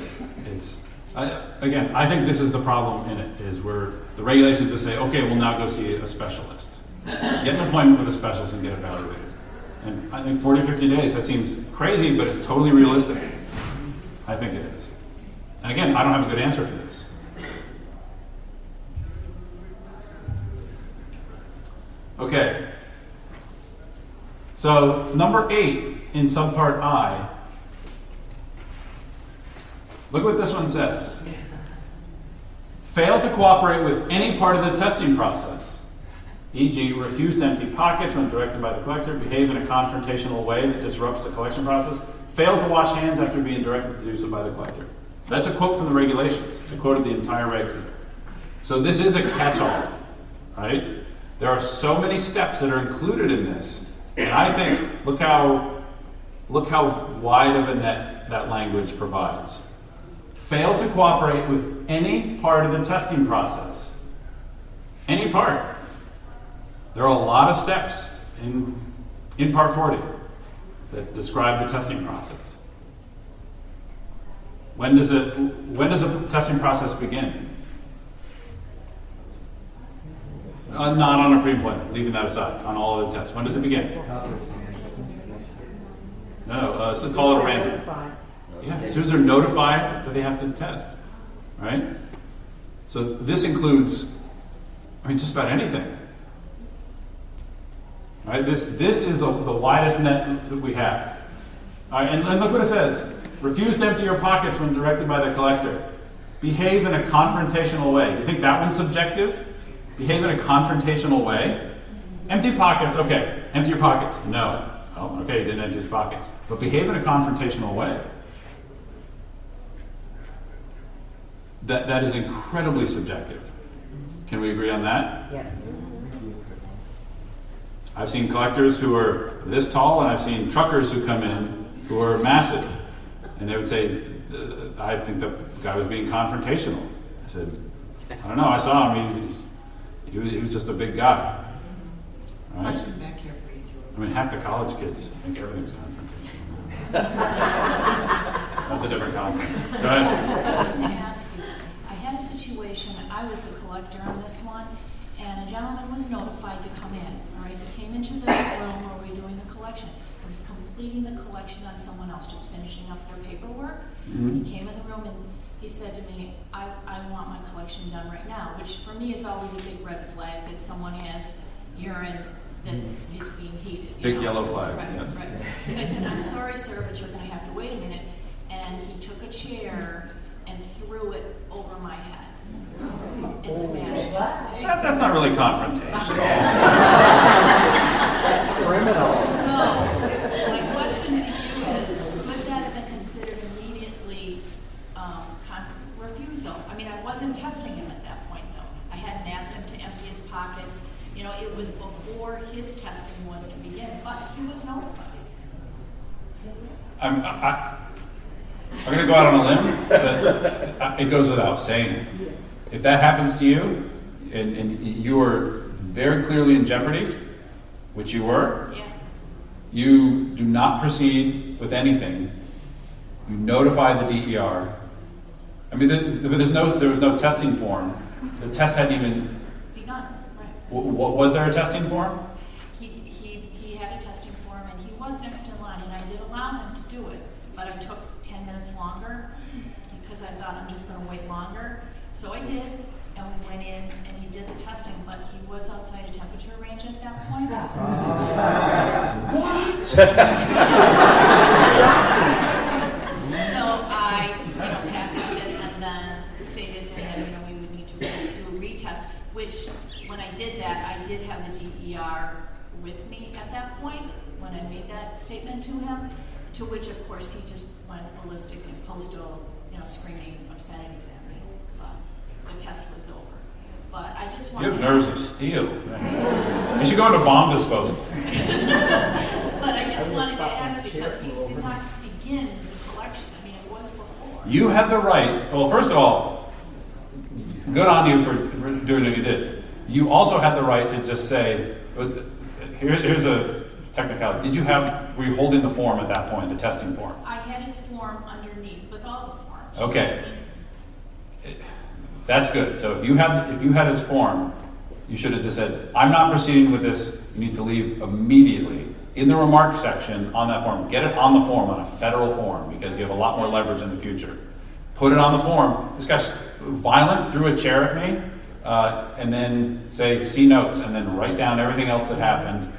Speaker 2: I think this is the problem in it, is where the regulations just say, okay, we'll now go see a specialist. Get an appointment with a specialist and get evaluated. And I think 40, 50 days, that seems crazy, but it's totally realistic. I think it is. And again, I don't have a good answer for this. Okay. So, number 8 in subpart I, look what this one says. Fail to cooperate with any part of the testing process, e.g. refuse to empty pockets when directed by the collector, behave in a confrontational way that disrupts the collection process, fail to wash hands after being directed to do so by the collector. That's a quote from the regulations. I quoted the entire regs there. So this is a catch-all, right? There are so many steps that are included in this, and I think, look how wide of a net that language provides. Fail to cooperate with any part of the testing process. Any part. There are a lot of steps in Part 40 that describe the testing process. When does a testing process begin? Not on a pre-employment, leaving that aside, on all of the tests. When does it begin? No, so call it a random. Yeah, as soon as they're notified that they have to test, right? So this includes, just about anything. Right? This is the widest net that we have. All right, and look what it says. Refuse to empty your pockets when directed by the collector. Behave in a confrontational way. Do you think that one's subjective? Behave in a confrontational way? Empty pockets, okay. Empty your pockets. No. Oh, okay, he didn't empty his pockets. But behave in a confrontational way. That is incredibly subjective. Can we agree on that?
Speaker 3: Yes.
Speaker 2: I've seen collectors who are this tall, and I've seen truckers who come in who are massive. And they would say, I think the guy was being confrontational. I said, I don't know, I saw him. He was just a big guy. Right?
Speaker 7: Question back here for you, George.
Speaker 2: Half the college kids think everything's confrontational. That's a different conference. Go ahead.
Speaker 12: Let me ask you, I had a situation, I was the collector on this one, and a gentleman was notified to come in, all right? He came into the room where we were doing the collection. He was completing the collection on someone else, just finishing up their paperwork.
Speaker 2: Mm-hmm.
Speaker 12: He came in the room and he said to me, I want my collection done right now, which for me is always a big red flag that someone has urine that is being heated.
Speaker 2: Big yellow flag,
Speaker 12: right,
Speaker 2: yes.
Speaker 12: Right. So I said, I'm sorry, sir, but you're going to have to wait a minute. And he took a chair and threw it over my head and smashed it. Okay?
Speaker 2: That's not really confrontational.
Speaker 3: That's criminal.
Speaker 12: So, my question to you is, would that have been considered immediately refusal? I wasn't testing him at that point, though. I hadn't asked him to empty his pockets. It was before his testing was to begin, but he was notified.
Speaker 2: I'm going to go out on a limb, but it goes without saying. If that happens to you, and you are very clearly in jeopardy, which you were,
Speaker 12: Yeah.
Speaker 2: you do not proceed with anything. You notify the DER. There was no testing form. The test hadn't even
Speaker 12: Begun, right.
Speaker 2: Was there a testing form?
Speaker 12: He had a testing form, and he was next in line, and I did allow him to do it, but I took 10 minutes longer because I thought I'm just going to wait longer. So I did, and we went in, and he did the testing, but he was outside a temperature range at that point. So I, packaged it and then stated to him, we would need to do a retest, which, when I did that, I did have the DER with me at that point, when I made that statement to him, to which, of course, he just went ballistic and postal, screaming obscenities at me. But the test was over. But I just
Speaker 2: You
Speaker 12: wanted
Speaker 2: have nerves of steel. You should go into bomb disposal.
Speaker 12: But I just wanted to ask because he did not begin the collection. I mean, it was before.
Speaker 2: You had the right, well, first of all, good on you for doing what you did. You also had the right to just say, here's a technicality. Were you holding the form at that point, the testing form?
Speaker 12: I had his form underneath with all the forms.
Speaker 2: Okay. That's good. So if you had his form, you should have just said, I'm not proceeding with this. You need to leave immediately. In the remarks section on that form, get it on the form, on a federal form, because you have a lot more leverage in the future. Put it on the form. This guy's violent, threw a chair at me, and then say, see notes, and then write down everything else that happened.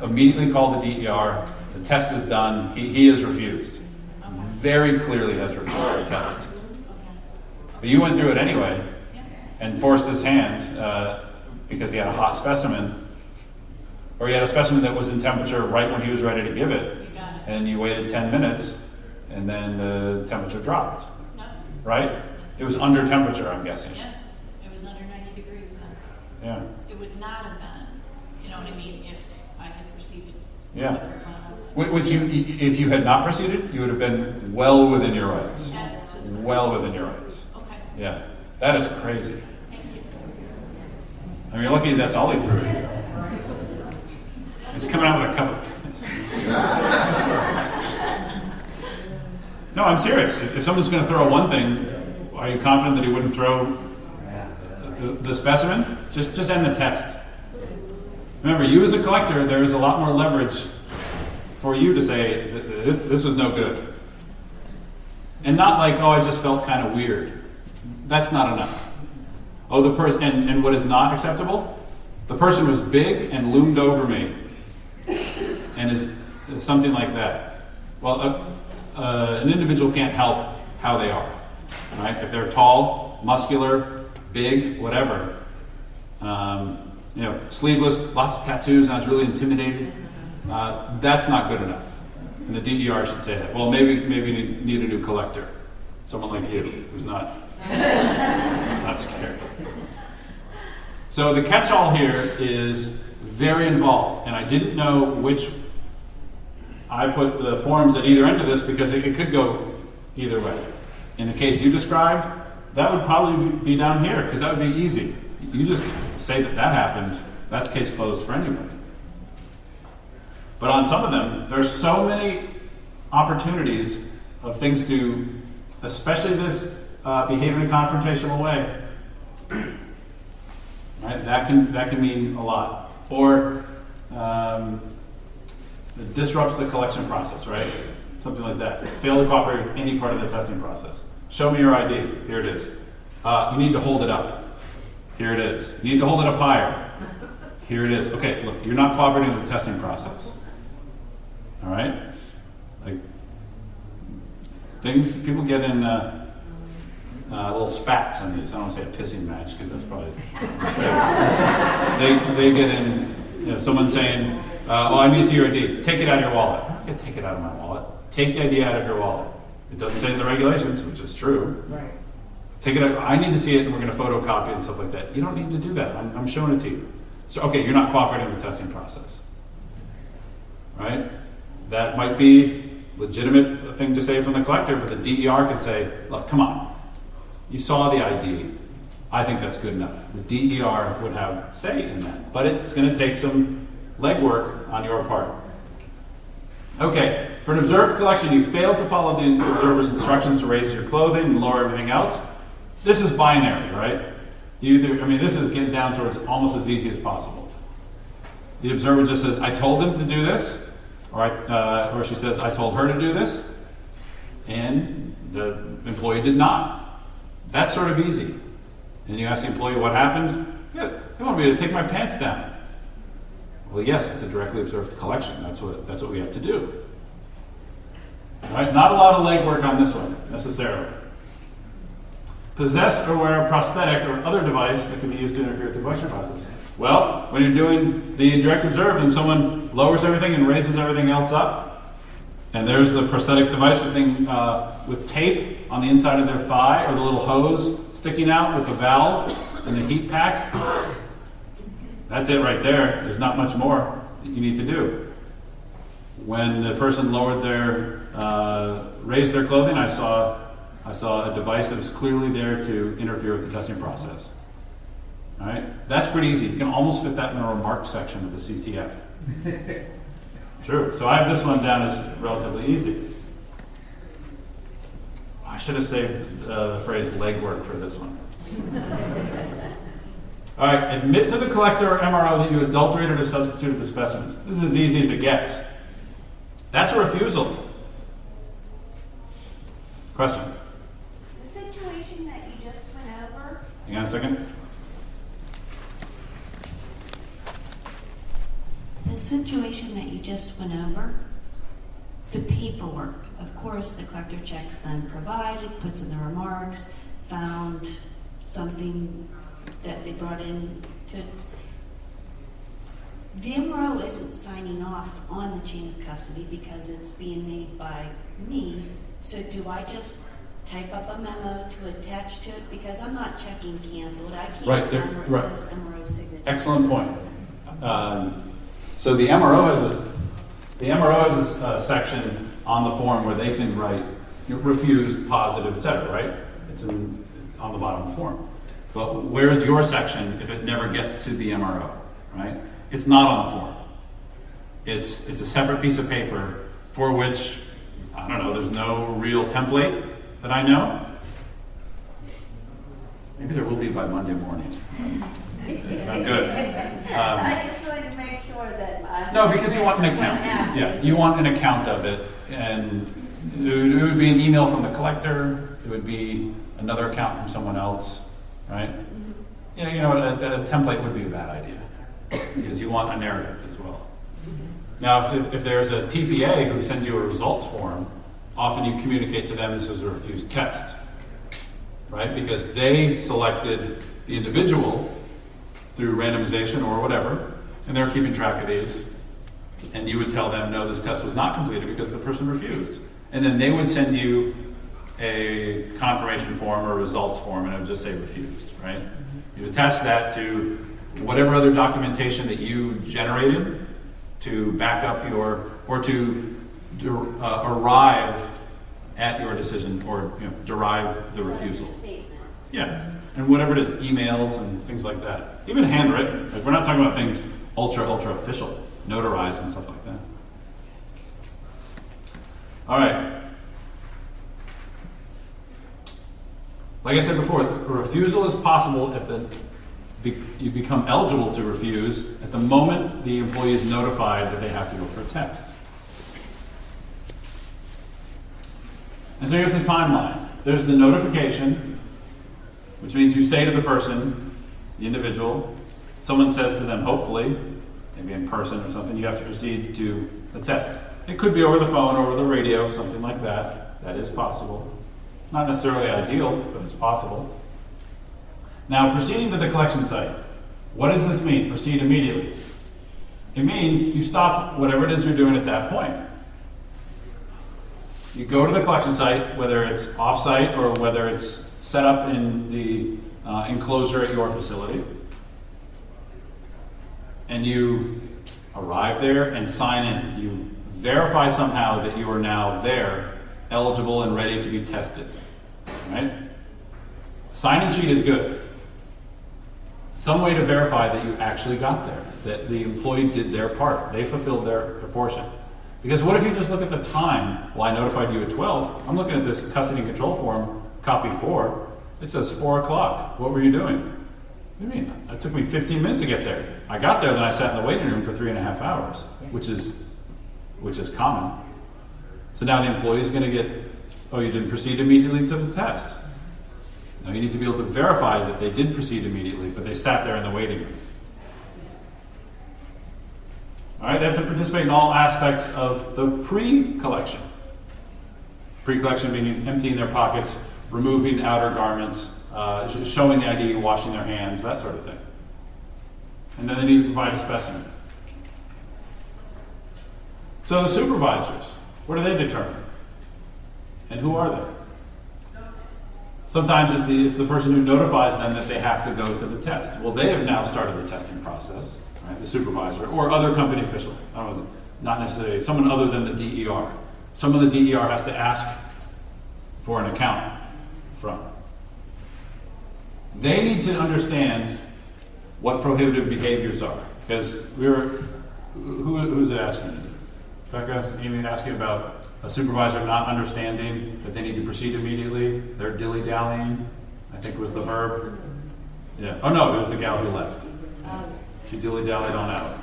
Speaker 2: Immediately call the DER. The test is done. He is refused. Very clearly has refused the test. But you went through it anyway and forced his hand because he had a hot specimen, or he had a specimen that was in temperature right when he was ready to give it, and you waited 10 minutes, and then the temperature dropped, right? It was under temperature, I'm guessing.
Speaker 12: Yeah, it was under 90 degrees then.
Speaker 2: Yeah.
Speaker 12: It would not have been, if I had proceeded.
Speaker 2: Yeah. Which if you had not proceeded, you would have been well within your rights. Well within your rights.
Speaker 12: Okay.
Speaker 2: Yeah. That is crazy.
Speaker 12: Thank you.
Speaker 2: I mean, you're lucky that's all he threw at you. He's coming out with a cup of... No, I'm serious. If someone's going to throw one thing, are you confident that he wouldn't throw the specimen? Just end the test. Remember, you as a collector, there is a lot more leverage for you to say, this was no good. And not like, I just felt kind of weird. That's not enough. And what is not acceptable? The person was big and loomed over me. And is something like that. Well, an individual can't help how they are. Right? If they're tall, muscular, big, whatever. Sleeveless, lots of tattoos, and I was really intimidated. That's not good enough. And the DER should say that. Well, maybe you need a new collector. Someone like you, who's not scary. So the catch-all here is very involved, and I didn't know which... I put the forms at either end of this because it could go either way. In the case you described, that would probably be down here, because that would be easy. You just say that happened, that's case closed for anybody. But on some of them, there's so many opportunities of things to, especially this behave in a confrontational way. Right? That can mean a lot. Or it disrupts the collection process, right? Something like that. Fail to cooperate with any part of the testing process. Show me your ID. Here it is. You need to hold it up. Here it is. You need to hold it up higher. Here it is. Okay, look, you're not cooperating with the testing process. All right? People get in little spats on these. I don't want to say a pissing match because that's probably... they get in, someone saying, I need to see your ID. Take it out of your wallet. I'm not going to take it out of my wallet. Take the ID out of your wallet. It doesn't say in the regulations, which is true.
Speaker 3: Right.
Speaker 2: Take it out. I need to see it, and we're going to photocopy it and stuff like that. You don't need to do that. I'm showing it to you. So, okay, you're not cooperating with the testing process. Right? That might be a legitimate thing to say from the collector, but the DER can say, look, come on. You saw the ID. I think that's good enough. The DER would have say in that. But it's going to take some legwork on your part. Okay, for an observed collection, you failed to follow the observer's instructions to raise your clothing and lower everything else. This is binary, right? This is getting down towards almost as easy as possible. The observer just says, I told them to do this, or she says, I told her to do this, and the employee did not. That's sort of easy. And you ask the employee what happened. Yeah, they want me to take my pants down. Well, yes, it's a directly observed collection. That's what we have to do. All right, not a lot of legwork on this one, necessarily. Possess or wear a prosthetic or other device that can be used to interfere with the collection process. Well, when you're doing the direct observed and someone lowers everything and raises everything else up, and there's the prosthetic device, the thing with tape on the inside of their thigh, or the little hose sticking out with the valve and the heat pack, that's it right there. There's not much more that you need to do. When the person lowered raised their clothing, I saw a device that was clearly there to interfere with the testing process. All right, that's pretty easy. You can almost fit that in the remarks section of the CCF. True. So I have this one down as relatively easy. I should have saved the phrase legwork for this one. All right, admit to the collector or MRO that you adulterated or substituted the specimen. This is as easy as it gets. That's a refusal. Question?
Speaker 10: The situation that you just went over.
Speaker 2: Hang on a second.
Speaker 13: The situation that you just went over, the paperwork, of course, the collector checks then provided, puts in the remarks, found something that they brought in to. The MRO isn't signing off on the chain of custody because it's being made by me. So do I just type up a memo to attach to it? Because I'm not checking canceled. I can't sign where it says MRO signature.
Speaker 2: Excellent point. So the MRO has a section on the form where they can write refused, positive, etc. Right? It's on the bottom of the form. But where's your section if it never gets to the MRO? Right? It's not on the form. It's a separate piece of paper for which, I don't know, there's no real template that I know. Maybe there will be by Monday morning. I'm good.
Speaker 10: I just wanted to make sure that.
Speaker 2: No, because you want an account. Yeah, you want an account of it, and it would be an email from the collector. It would be another account from someone else, right? You know, a template would be a bad idea because you want a narrative as well. Now, if there's a TPA who sends you a results form, often you communicate to them this is a refused test, right? Because they selected the individual through randomization or whatever, and they're keeping track of these. And you would tell them, no, this test was not completed because the person refused. And then they would send you a confirmation form or results form, and it would just say refused, right? You attach that to whatever other documentation that you generated to back up or to arrive at your decision, or derive the refusal. Yeah, and whatever it is, emails and things like that. Even handwritten. Like, we're not talking about things ultra official, notarized and stuff like that. All right. Like I said before, a refusal is possible you become eligible to refuse at the moment the employee is notified that they have to go for a test. And so here's the timeline. There's the notification, which means you say to the person, the individual, someone says to them, hopefully, maybe in person or something, you have to proceed to the test. It could be over the phone, over the radio, something like that. That is possible. Not necessarily ideal, but it's possible. Now, proceeding to the collection site. What does this mean? Proceed immediately. It means you stop whatever it is you're doing at that point. You go to the collection site, whether it's off-site or whether it's set up in the enclosure at your facility, and you arrive there and sign in. You verify somehow that you are now there, eligible and ready to be tested. Right? Sign-in sheet is good. Some way to verify that you actually got there, that the employee did their part, they fulfilled their portion. Because what if you just look at the time? Well, I notified you at 12. I'm looking at this custody and control form, copy 4. It says 4 o'clock. What were you doing? What do you mean? It took me 15 minutes to get there. I got there, then I sat in the waiting room for 3.5 hours, which is common. So now the employee is going to get, oh, you didn't proceed immediately to the test. Now you need to be able to verify that they did proceed immediately, but they sat there in the waiting room. All right, they have to participate in all aspects of the pre-collection. Pre-collection meaning emptying their pockets, removing outer garments, showing the ID, washing their hands, that sort of thing. And then they need to provide a specimen. So the supervisors, what do they determine? And who are they? Sometimes it's the person who notifies them that they have to go to the test. Well, they have now started the testing process, right? The supervisor or other company official. I don't know, not necessarily someone other than the DER. Someone the DER has to ask for an account from. They need to understand what prohibited behaviors are. Because who's it asking you? Becca, Amy asking about a supervisor not understanding that they need to proceed immediately. They're dilly-dallying, I think was the verb. Yeah. Oh no, it was the gal who left. She dilly-dallied on out.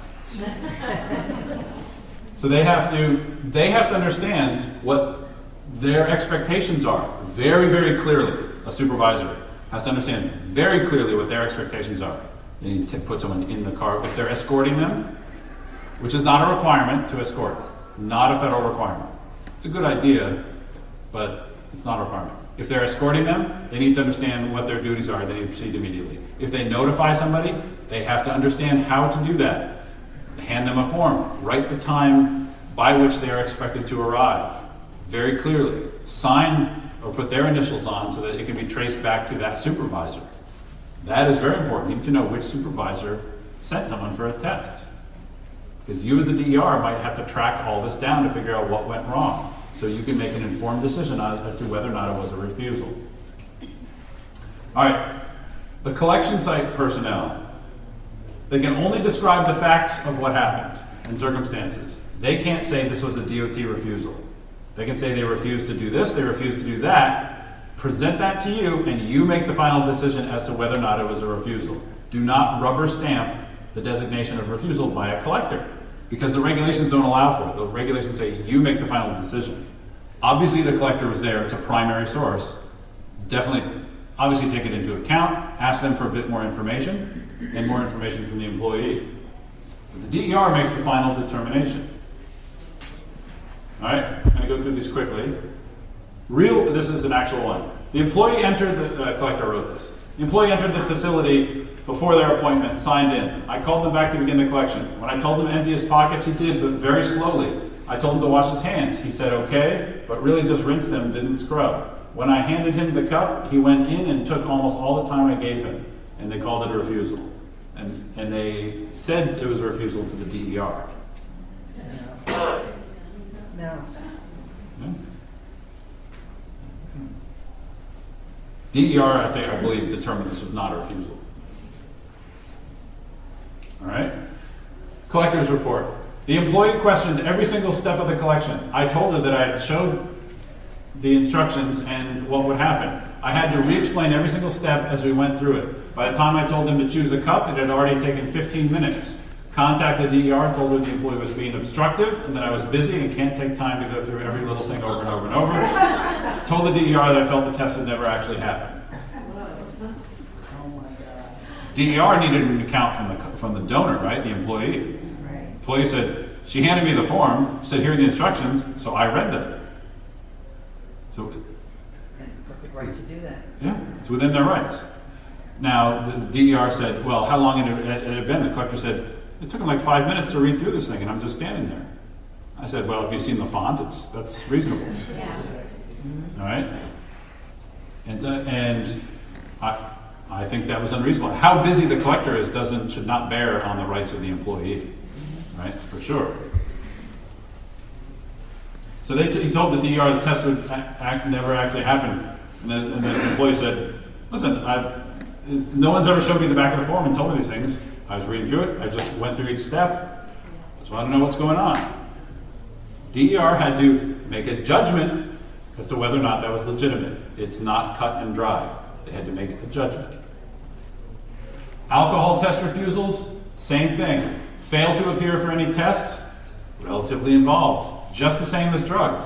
Speaker 2: So they have to understand what their expectations are very, very clearly. A supervisor has to understand very clearly what their expectations are. They need to put someone in the car. If they're escorting them, which is not a requirement to escort, not a federal requirement. It's a good idea, but it's not a requirement. If they're escorting them, they need to understand what their duties are. They need to proceed immediately. If they notify somebody, they have to understand how to do that. Hand them a form. Write the time by which they are expected to arrive very clearly. Sign or put their initials on so that it can be traced back to that supervisor. That is very important. You need to know which supervisor sent someone for a test. Because you as a DER might have to track all this down to figure out what went wrong. So you can make an informed decision as to whether or not it was a refusal. All right. The collection site personnel, they can only describe the facts of what happened and circumstances. They can't say this was a DOT refusal. They can say they refused to do this, they refused to do that. Present that to you, and you make the final decision as to whether or not it was a refusal. Do not rubber stamp the designation of refusal by a collector, because the regulations don't allow for it. The regulations say you make the final decision. Obviously, the collector was there. It's a primary source. Definitely, obviously, take it into account. Ask them for a bit more information and more information from the employee. But the DER makes the final determination. All right, I'm going to go through these quickly. This is an actual one. The employee entered, the collector wrote this. The employee entered the facility before their appointment, signed in. I called them back to begin the collection. When I told him to empty his pockets, he did, but very slowly. I told him to wash his hands. He said okay, but really just rinsed them, didn't scrub. When I handed him the cup, he went in and took almost all the time I gave him, and they called it a refusal. And they said it was a refusal to the DER.
Speaker 3: No.
Speaker 2: DER, I believe, determined this was not a refusal. All right? Collector's report. The employee questioned every single step of the collection. I told her that I had showed the instructions and what would happen. I had to re-explain every single step as we went through it. By the time I told them to choose a cup, it had already taken 15 minutes. Contacted the DER, told her the employee was being obstructive and that I was busy and can't take time to go through every little thing over and over and over. Told the DER that I felt the test would never actually happen. DER needed an account from the donor, right? The employee.
Speaker 3: Right.
Speaker 2: Employee said, she handed me the form, said here are the instructions, so I read them. So,
Speaker 3: Perfect rights to do that.
Speaker 2: yeah, it's within their rights. Now, the DER said, well, how long had it been? The collector said, it took him like 5 minutes to read through this thing, and I'm just standing there. I said, well, if you've seen the font, that's reasonable.
Speaker 4: Yeah.
Speaker 2: All right? And I think that was unreasonable. How busy the collector is should not bear on the rights of the employee, right? For sure. So he told the DER the test would never actually happen. And the employee said, listen, no one's ever showed me the back of the form and told me these things. I was reading through it. I just went through each step. Just want to know what's going on. DER had to make a judgment as to whether or not that was legitimate. It's not cut and dry. They had to make a judgment. Alcohol test refusals, same thing. Fail to appear for any test, relatively involved. Just the same as drugs.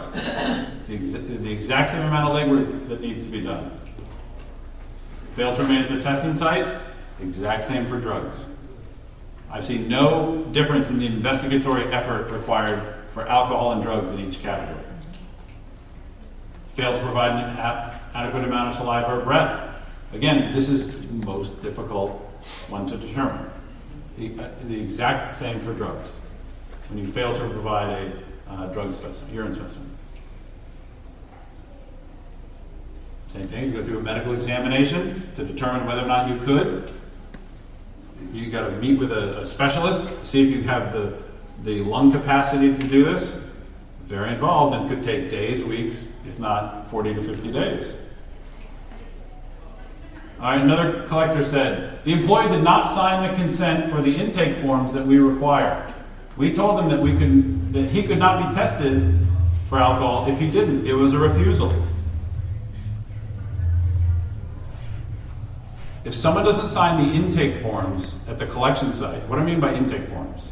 Speaker 2: It's the exact same amount of legwork that needs to be done. Fail to remain at the testing site, exact same for drugs. I've seen no difference in the investigatory effort required for alcohol and drugs in each category. Fail to provide an adequate amount of saliva or breath. Again, this is the most difficult one to determine. The exact same for drugs. When you fail to provide a drug specimen, urine specimen. Same thing, if you go through a medical examination to determine whether or not you could, you got to meet with a specialist to see if you have the lung capacity to do this. Very involved and could take days, weeks, if not 40 to 50 days. All right, another collector said, the employee did not sign the consent or the intake forms that we require. We told him that he could not be tested for alcohol if he didn't. It was a refusal. If someone doesn't sign the intake forms at the collection site, what do I mean by intake forms?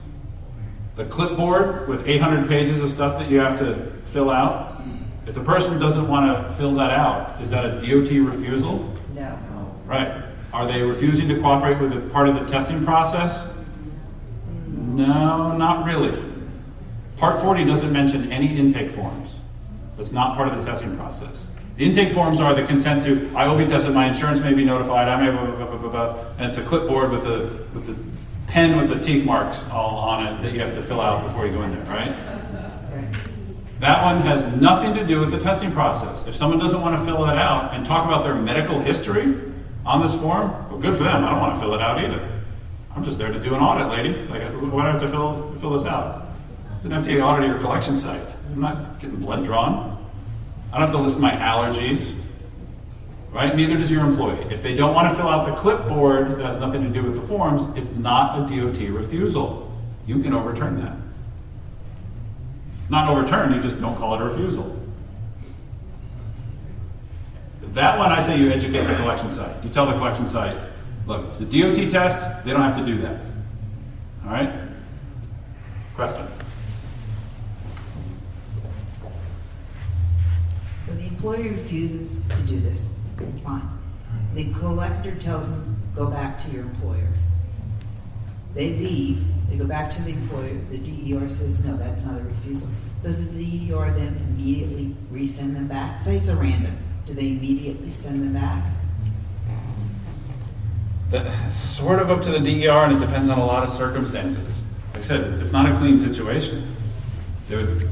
Speaker 2: The clipboard with 800 pages of stuff that you have to fill out? If the person doesn't want to fill that out, is that a DOT refusal?
Speaker 8: No.
Speaker 2: Right. Are they refusing to cooperate with a part of the testing process? No, not really. Part 40 doesn't mention any intake forms. That's not part of the testing process. The intake forms are the consent to, I will be tested, my insurance may be notified, I may blah, blah, blah, blah, blah, and it's a clipboard with the pen with the teeth marks all on it that you have to fill out before you go in there, right? That one has nothing to do with the testing process. If someone doesn't want to fill that out and talk about their medical history on this form, well, good for them. I don't want to fill it out either. I'm just there to do an audit, lady. Like, why do I have to fill this out? It's an FTA audit at your collection site. I'm not getting blood drawn. I don't have to list my allergies, right? Neither does your employee. If they don't want to fill out the clipboard that has nothing to do with the forms, it's not a DOT refusal. You can overturn that. Not overturn, you just don't call it a refusal. That one, I say you educate the collection site. You tell the collection site, look, it's a DOT test, they don't have to do that. All right? Question?
Speaker 8: So the employee refuses to do this. Fine. The collector tells them, go back to your employer. They leave, they go back to the employer, the DER says, no, that's not a refusal. Does the DER then immediately resend them back? Say it's a random. Do they immediately send them back?
Speaker 2: That's sort of up to the DER, and it depends on a lot of circumstances. Like I said, it's not a clean situation. They would,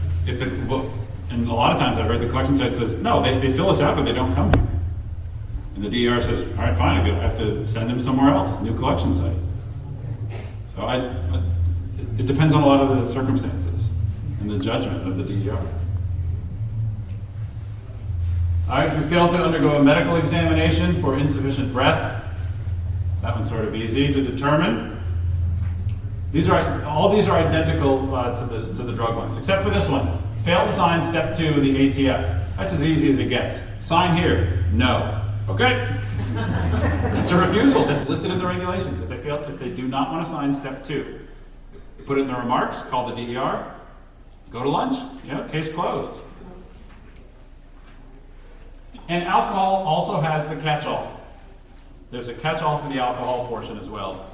Speaker 2: and a lot of times I've heard the collection site says, no, they fill us out, but they don't come here. And the DER says, all right, fine, I have to send them somewhere else, new collection site. So it depends on a lot of the circumstances and the judgment of the DER. All right, if you fail to undergo a medical examination for insufficient breath, that one's sort of easy to determine. All these are identical to the drug ones, except for this one. Fail to sign step 2 of the ATF. That's as easy as it gets. Sign here. No. Okay. That's a refusal. That's listed in the regulations. If they do not want to sign step 2, put it in the remarks, call the DER, go to lunch. Case closed. And alcohol also has the catch-all. There's a catch-all for the alcohol portion as well.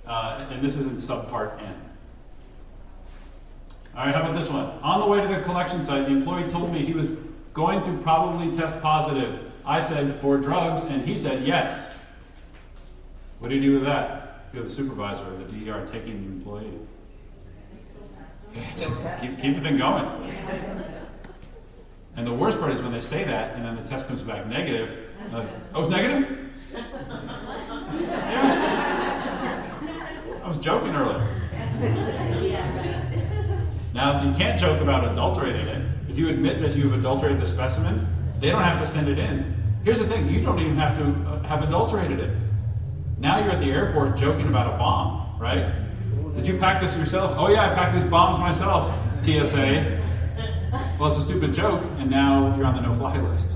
Speaker 2: And this is in subpart N. All right, how about this one? On the way to the collection site, the employee told me he was going to probably test positive. I said, for drugs, and he said, yes. What do you do with that? You're the supervisor or the DER taking the employee. Keep the thing going. And the worst part is when they say that, and then the test comes back negative. Like, oh, it's negative? Yeah. I was joking earlier. Now, you can't joke about adulterating it. If you admit that you've adulterated the specimen, they don't have to send it in. Here's the thing, you don't even have to have adulterated it. Now you're at the airport joking about a bomb, right? Did you pack this yourself? Oh yeah, I packed these bombs myself, TSA. Well, it's a stupid joke, and now you're on the no-fly list.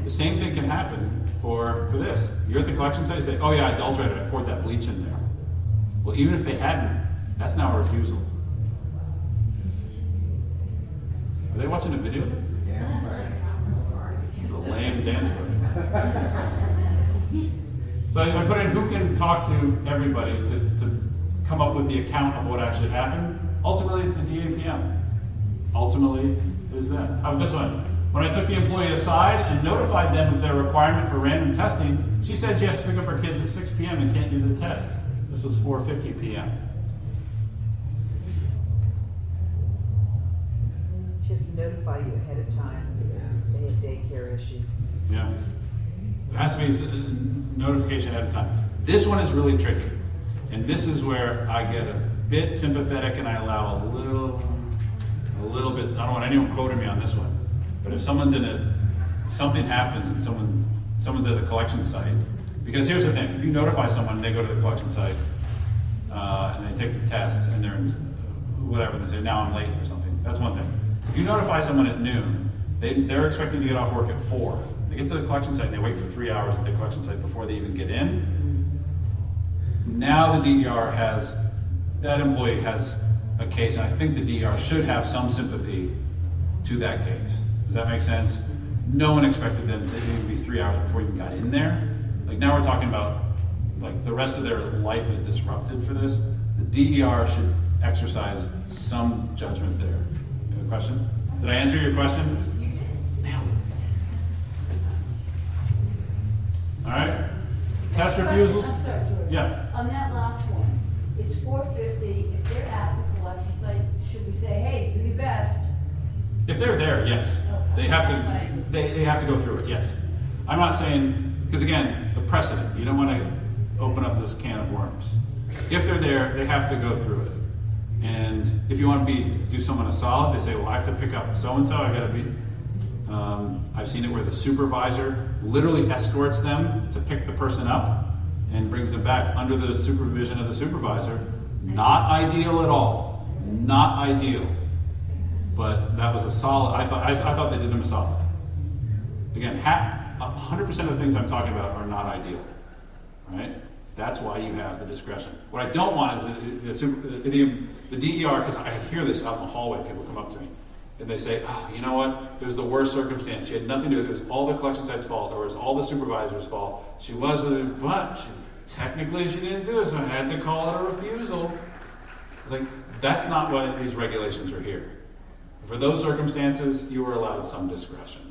Speaker 2: The same thing can happen for this. You're at the collection site, you say, oh yeah, I adulterated it, I poured that bleach in there. Well, even if they hadn't, that's now a refusal. Are they watching a video? It's a lame dance party. So I put in who can talk to everybody to come up with the account of what actually happened. Ultimately, it's the DAPM. Ultimately, is that. How about this one? When I took the employee aside and notified them of their requirement for random testing, she said she has to pick up her kids at 6 p.m. and can't do the test. This was 4:50 p.m.
Speaker 3: Just notify you ahead of time, they have daycare issues.
Speaker 2: Yeah. There has to be notification ahead of time. This one is really tricky. And this is where I get a bit sympathetic and I allow a little bit, I don't want anyone quoting me on this one. But if someone's something happens and someone's at the collection site, because here's the thing, if you notify someone, they go to the collection site, and they take the test and they're in whatever, they say, now I'm late for something. That's one thing. If you notify someone at noon, they're expected to get off work at 4. They get to the collection site and they wait for 3 hours at the collection site before they even get in. Now the DER that employee has a case, and I think the DER should have some sympathy to that case. Does that make sense? No one expected them to even be 3 hours before you even got in there. Like now we're talking about like the rest of their life is disrupted for this. The DER should exercise some judgment there. You have a question? Did I answer your question?
Speaker 3: You did.
Speaker 2: Nailed it. All right. Test refusals?
Speaker 14: I'm sorry, George.
Speaker 2: Yeah.
Speaker 14: On that last one, it's 4:50. If they're at the collection site, should we say, hey, do your best?
Speaker 2: If they're there, yes. They have to. They have to go through it. Yes. I'm not saying because again, the precedent. You don't want to open up this can of worms. If they're there, they have to go through it. And if you want to do someone a solid, they say, well, I have to pick up so and so. I got to be. I've seen it where the supervisor literally escorts them to pick the person up and brings them back under the supervision of the supervisor. Not ideal at all. Not ideal. But that was a solid. I thought they did him a solid. Again, 100% of the things I'm talking about are not ideal, right? That's why you have the discretion. What I don't want is the DER, because I hear this out in the hallway. People come up to me and they say, "Oh, you know what? It was the worst circumstance. She had nothing to do. It was all the collection site's fault, or it was all the supervisor's fault. She was, but technically she didn't do it, so I had to call it a refusal." Like that's not what these regulations are here. For those circumstances, you are allowed some discretion.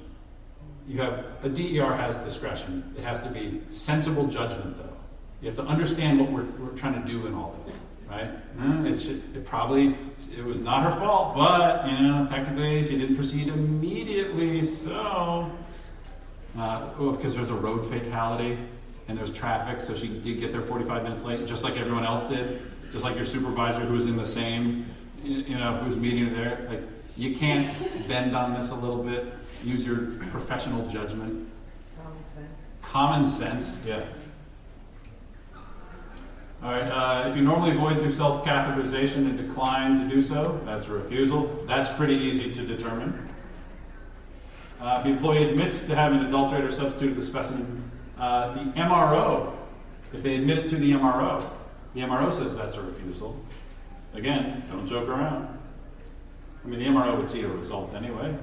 Speaker 2: A DER has discretion. It has to be sensible judgment, though. You have to understand what we're trying to do in all this, right? It was not her fault, but technically she didn't proceed immediately, so because there's a road fatality and there's traffic, so she did get there 45 minutes late, just like everyone else did, just like your supervisor who was in the same, who's meeting her there. Like you can't bend on this a little bit. Use your professional judgment.
Speaker 3: Common sense.
Speaker 2: Common sense, yeah. All right, if you normally void through self-catheterization and decline to do so, that's a refusal. That's pretty easy to determine. If the employee admits to having adulterated or substituted the specimen, the MRO, if they admit it to the MRO says that's a refusal. Again, don't joke around. I mean, the MRO would see a result anyway.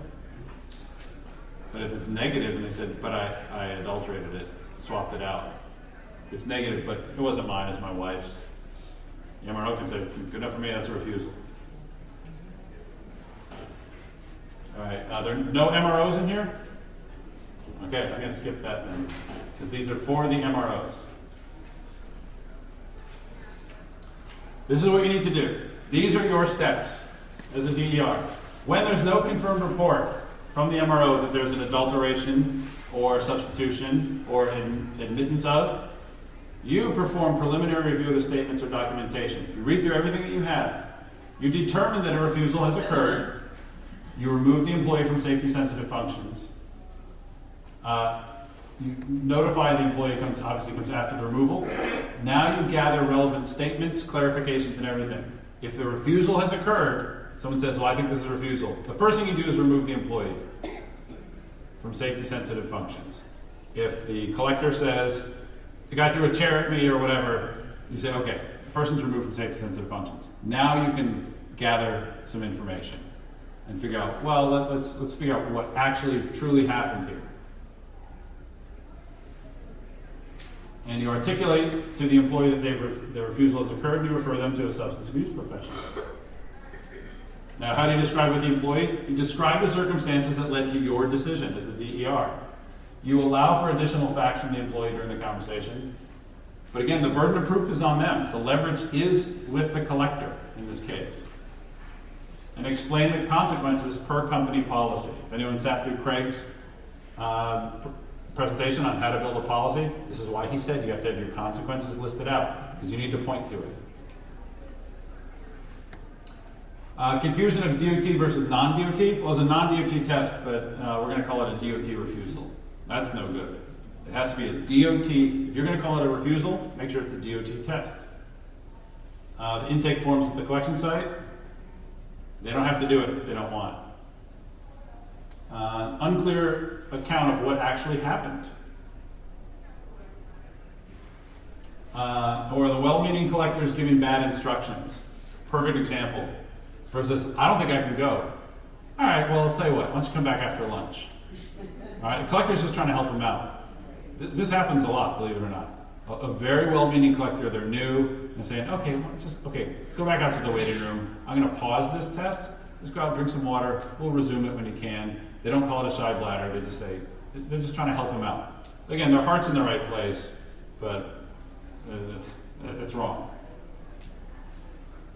Speaker 2: But if it's negative and they said, but I adulterated it, swapped it out, it's negative, but it wasn't mine, it's my wife's. The MRO can say, good enough for me, that's a refusal. All right, there are no MROs in here? Okay, I'm going to skip that then, because these are for the MROs. This is what you need to do. These are your steps as a DER. When there's no confirmed report from the MRO that there's an adulteration or substitution or admittance of, you perform preliminary review of the statements or documentation. You read through everything that you have. You determine that a refusal has occurred. You remove the employee from safety-sensitive functions. You notify the employee, obviously comes after the removal. Now you gather relevant statements, clarifications, and everything. If the refusal has occurred, someone says, well, I think this is a refusal. The first thing you do is remove the employee from safety-sensitive functions. If the collector says, the guy threw a chair at me or whatever, you say, okay, the person's removed from safety-sensitive functions. Now you can gather some information and figure out, well, let's figure out what actually truly happened here. and you articulate to the employee that their refusal has occurred, and you refer them to a substance abuse professional. Now, how do you describe with the employee? You describe the circumstances that led to your decision as the DER. You allow for additional facts from the employee during the conversation. But again, the burden of proof is on them. The leverage is with the collector in this case. And explain the consequences per company policy. If anyone sat through Craig's presentation on how to build a policy, this is why he said you have to have your consequences listed out, because you need to point to it. Confusion of DOT versus non-DOT. Well, it's a non-DOT test, but we're going to call it a DOT refusal. That's no good. It has to be a DOT. If you're going to call it a refusal, make sure it's a DOT test. The intake forms at the collection site, they don't have to do it if they don't want. Unclear account of what actually happened. Or the well-meaning collectors giving bad instructions. Perfect example. Person says, I don't think I can go. All right, well, I'll tell you what. Why don't you come back after lunch? All right, the collector's just trying to help him out. This happens a lot, believe it or not. A very well-meaning collector, they're new, and saying, okay, go back out to the waiting room. I'm going to pause this test. Just go out, drink some water. We'll resume it when you can. They don't call it a shy bladder. They just say, they're just trying to help him out. Again, their heart's in the right place, but it's wrong.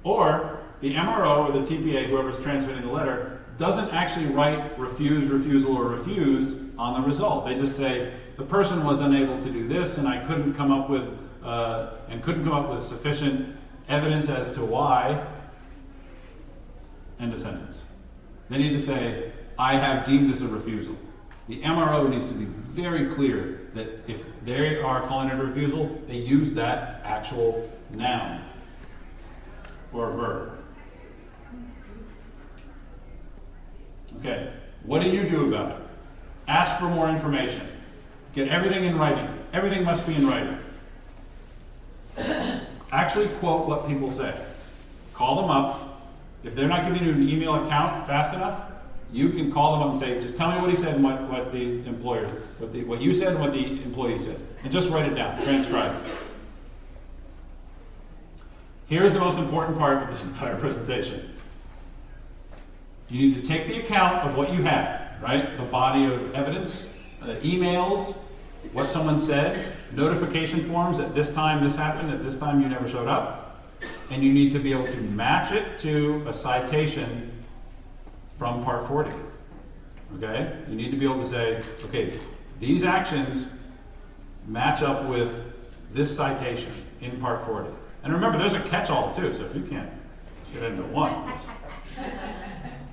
Speaker 2: Or the MRO or the TPA, whoever's transmitting the letter, doesn't actually write refuse, refusal, or refused on the result. They just say, the person was unable to do this, and I couldn't come up with sufficient evidence as to why. End of sentence. They need to say, I have deemed this a refusal. The MRO needs to be very clear that if they are calling it a refusal, they use that actual noun or verb. Okay, what do you do about it? Ask for more information. Get everything in writing. Everything must be in writing. Actually quote what people say. Call them up. If they're not giving you an email account fast enough, you can call them up and say, just tell me what he said and what you said and what the employee said. And just write it down, transcribe it. Here's the most important part of this entire presentation. You need to take the account of what you had, right? The body of evidence, emails, what someone said, notification forms, at this time this happened, at this time you never showed up, and you need to be able to match it to a citation from Part 40. Okay? You need to be able to say, okay, these actions match up with this citation in Part 40. And remember, there's a catch-all too, so if you can't get into one.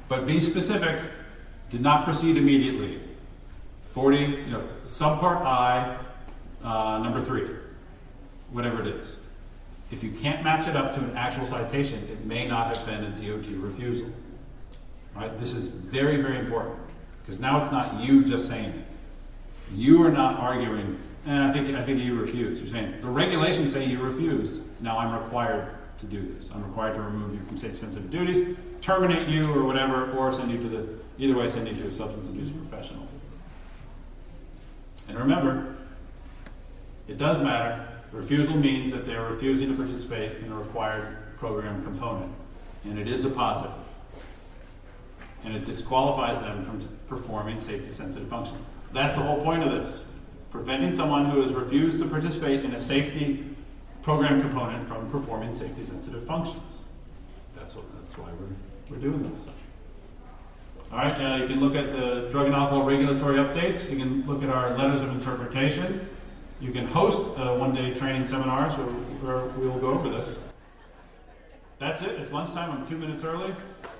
Speaker 2: But be specific. Do not proceed immediately. 40, subpart I, number 3, whatever it is. If you can't match it up to an actual citation, it may not have been a DOT refusal. Right? This is very, very important, because now it's not you just saying it. You are not arguing, I think you refused. You're saying, the regulations say you refused. Now I'm required to do this. I'm required to remove you from safety-sensitive duties, terminate you or whatever, or send you to a substance abuse professional. And remember, it does matter. Refusal means that they're refusing to participate in the required program component. And it is a positive. And it disqualifies them from performing safety-sensitive functions. That's the whole point of this. Preventing someone who has refused to participate in a safety program component from performing safety-sensitive functions. That's why we're doing this. All right, you can look at the drug and alcohol regulatory updates. You can look at our letters of interpretation. You can host one-day training seminars where we will go over this. That's it. It's lunchtime. I'm 2 minutes early.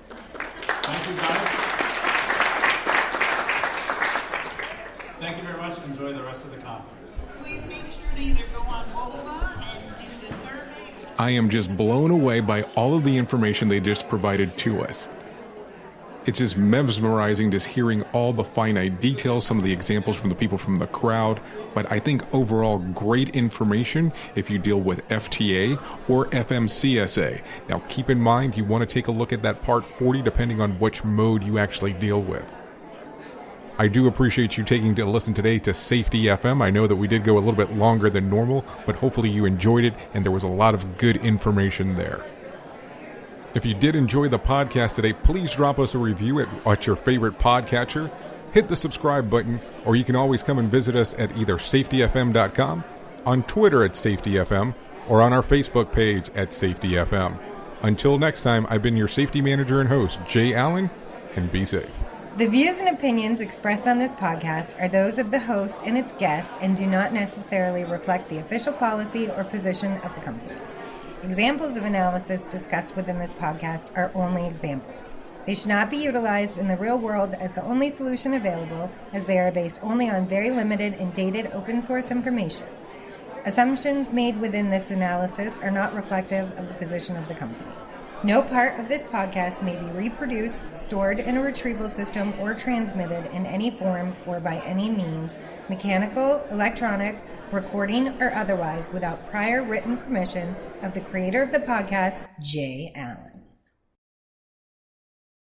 Speaker 2: Thank you, guys. Thank you very much. Enjoy the rest of the conference.
Speaker 5: Please make sure to either go on WOVA and do the survey.
Speaker 1: I am just blown away by all of the information they just provided to us. It's just mesmerizing just hearing all the finite details, some of the examples from the people from the crowd, but I think overall great information if you deal with FTA or FMCSA. Now keep in mind you want to take a look at that Part 40 depending on which mode you actually deal with. I do appreciate you taking to listen today to Safety FM. I know that we did go a little bit longer than normal, but hopefully you enjoyed it and there was a lot of good information there. If you did enjoy the podcast today, please drop us a review at your favorite podcatcher. Hit the subscribe button, or you can always come and visit us at either safetyfm.com, on Twitter at safetyfm, or on our Facebook page at safetyfm. Until next time, I've been your safety manager and host, Jay Allen, and be safe.
Speaker 15: The views and opinions expressed on this podcast are those of the host and its guest and do not necessarily reflect the official policy or position of the company. Examples of analysis discussed within this podcast are only examples. They should not be utilized in the real world as the only solution available, as they are based only on very limited and dated open source information. Assumptions made within this analysis are not reflective of the position of the company. No part of this podcast may be reproduced, stored in a retrieval system, or transmitted in any form or by any means, mechanical, electronic, recording, or otherwise, without prior written permission of the creator of the podcast, Jay Allen.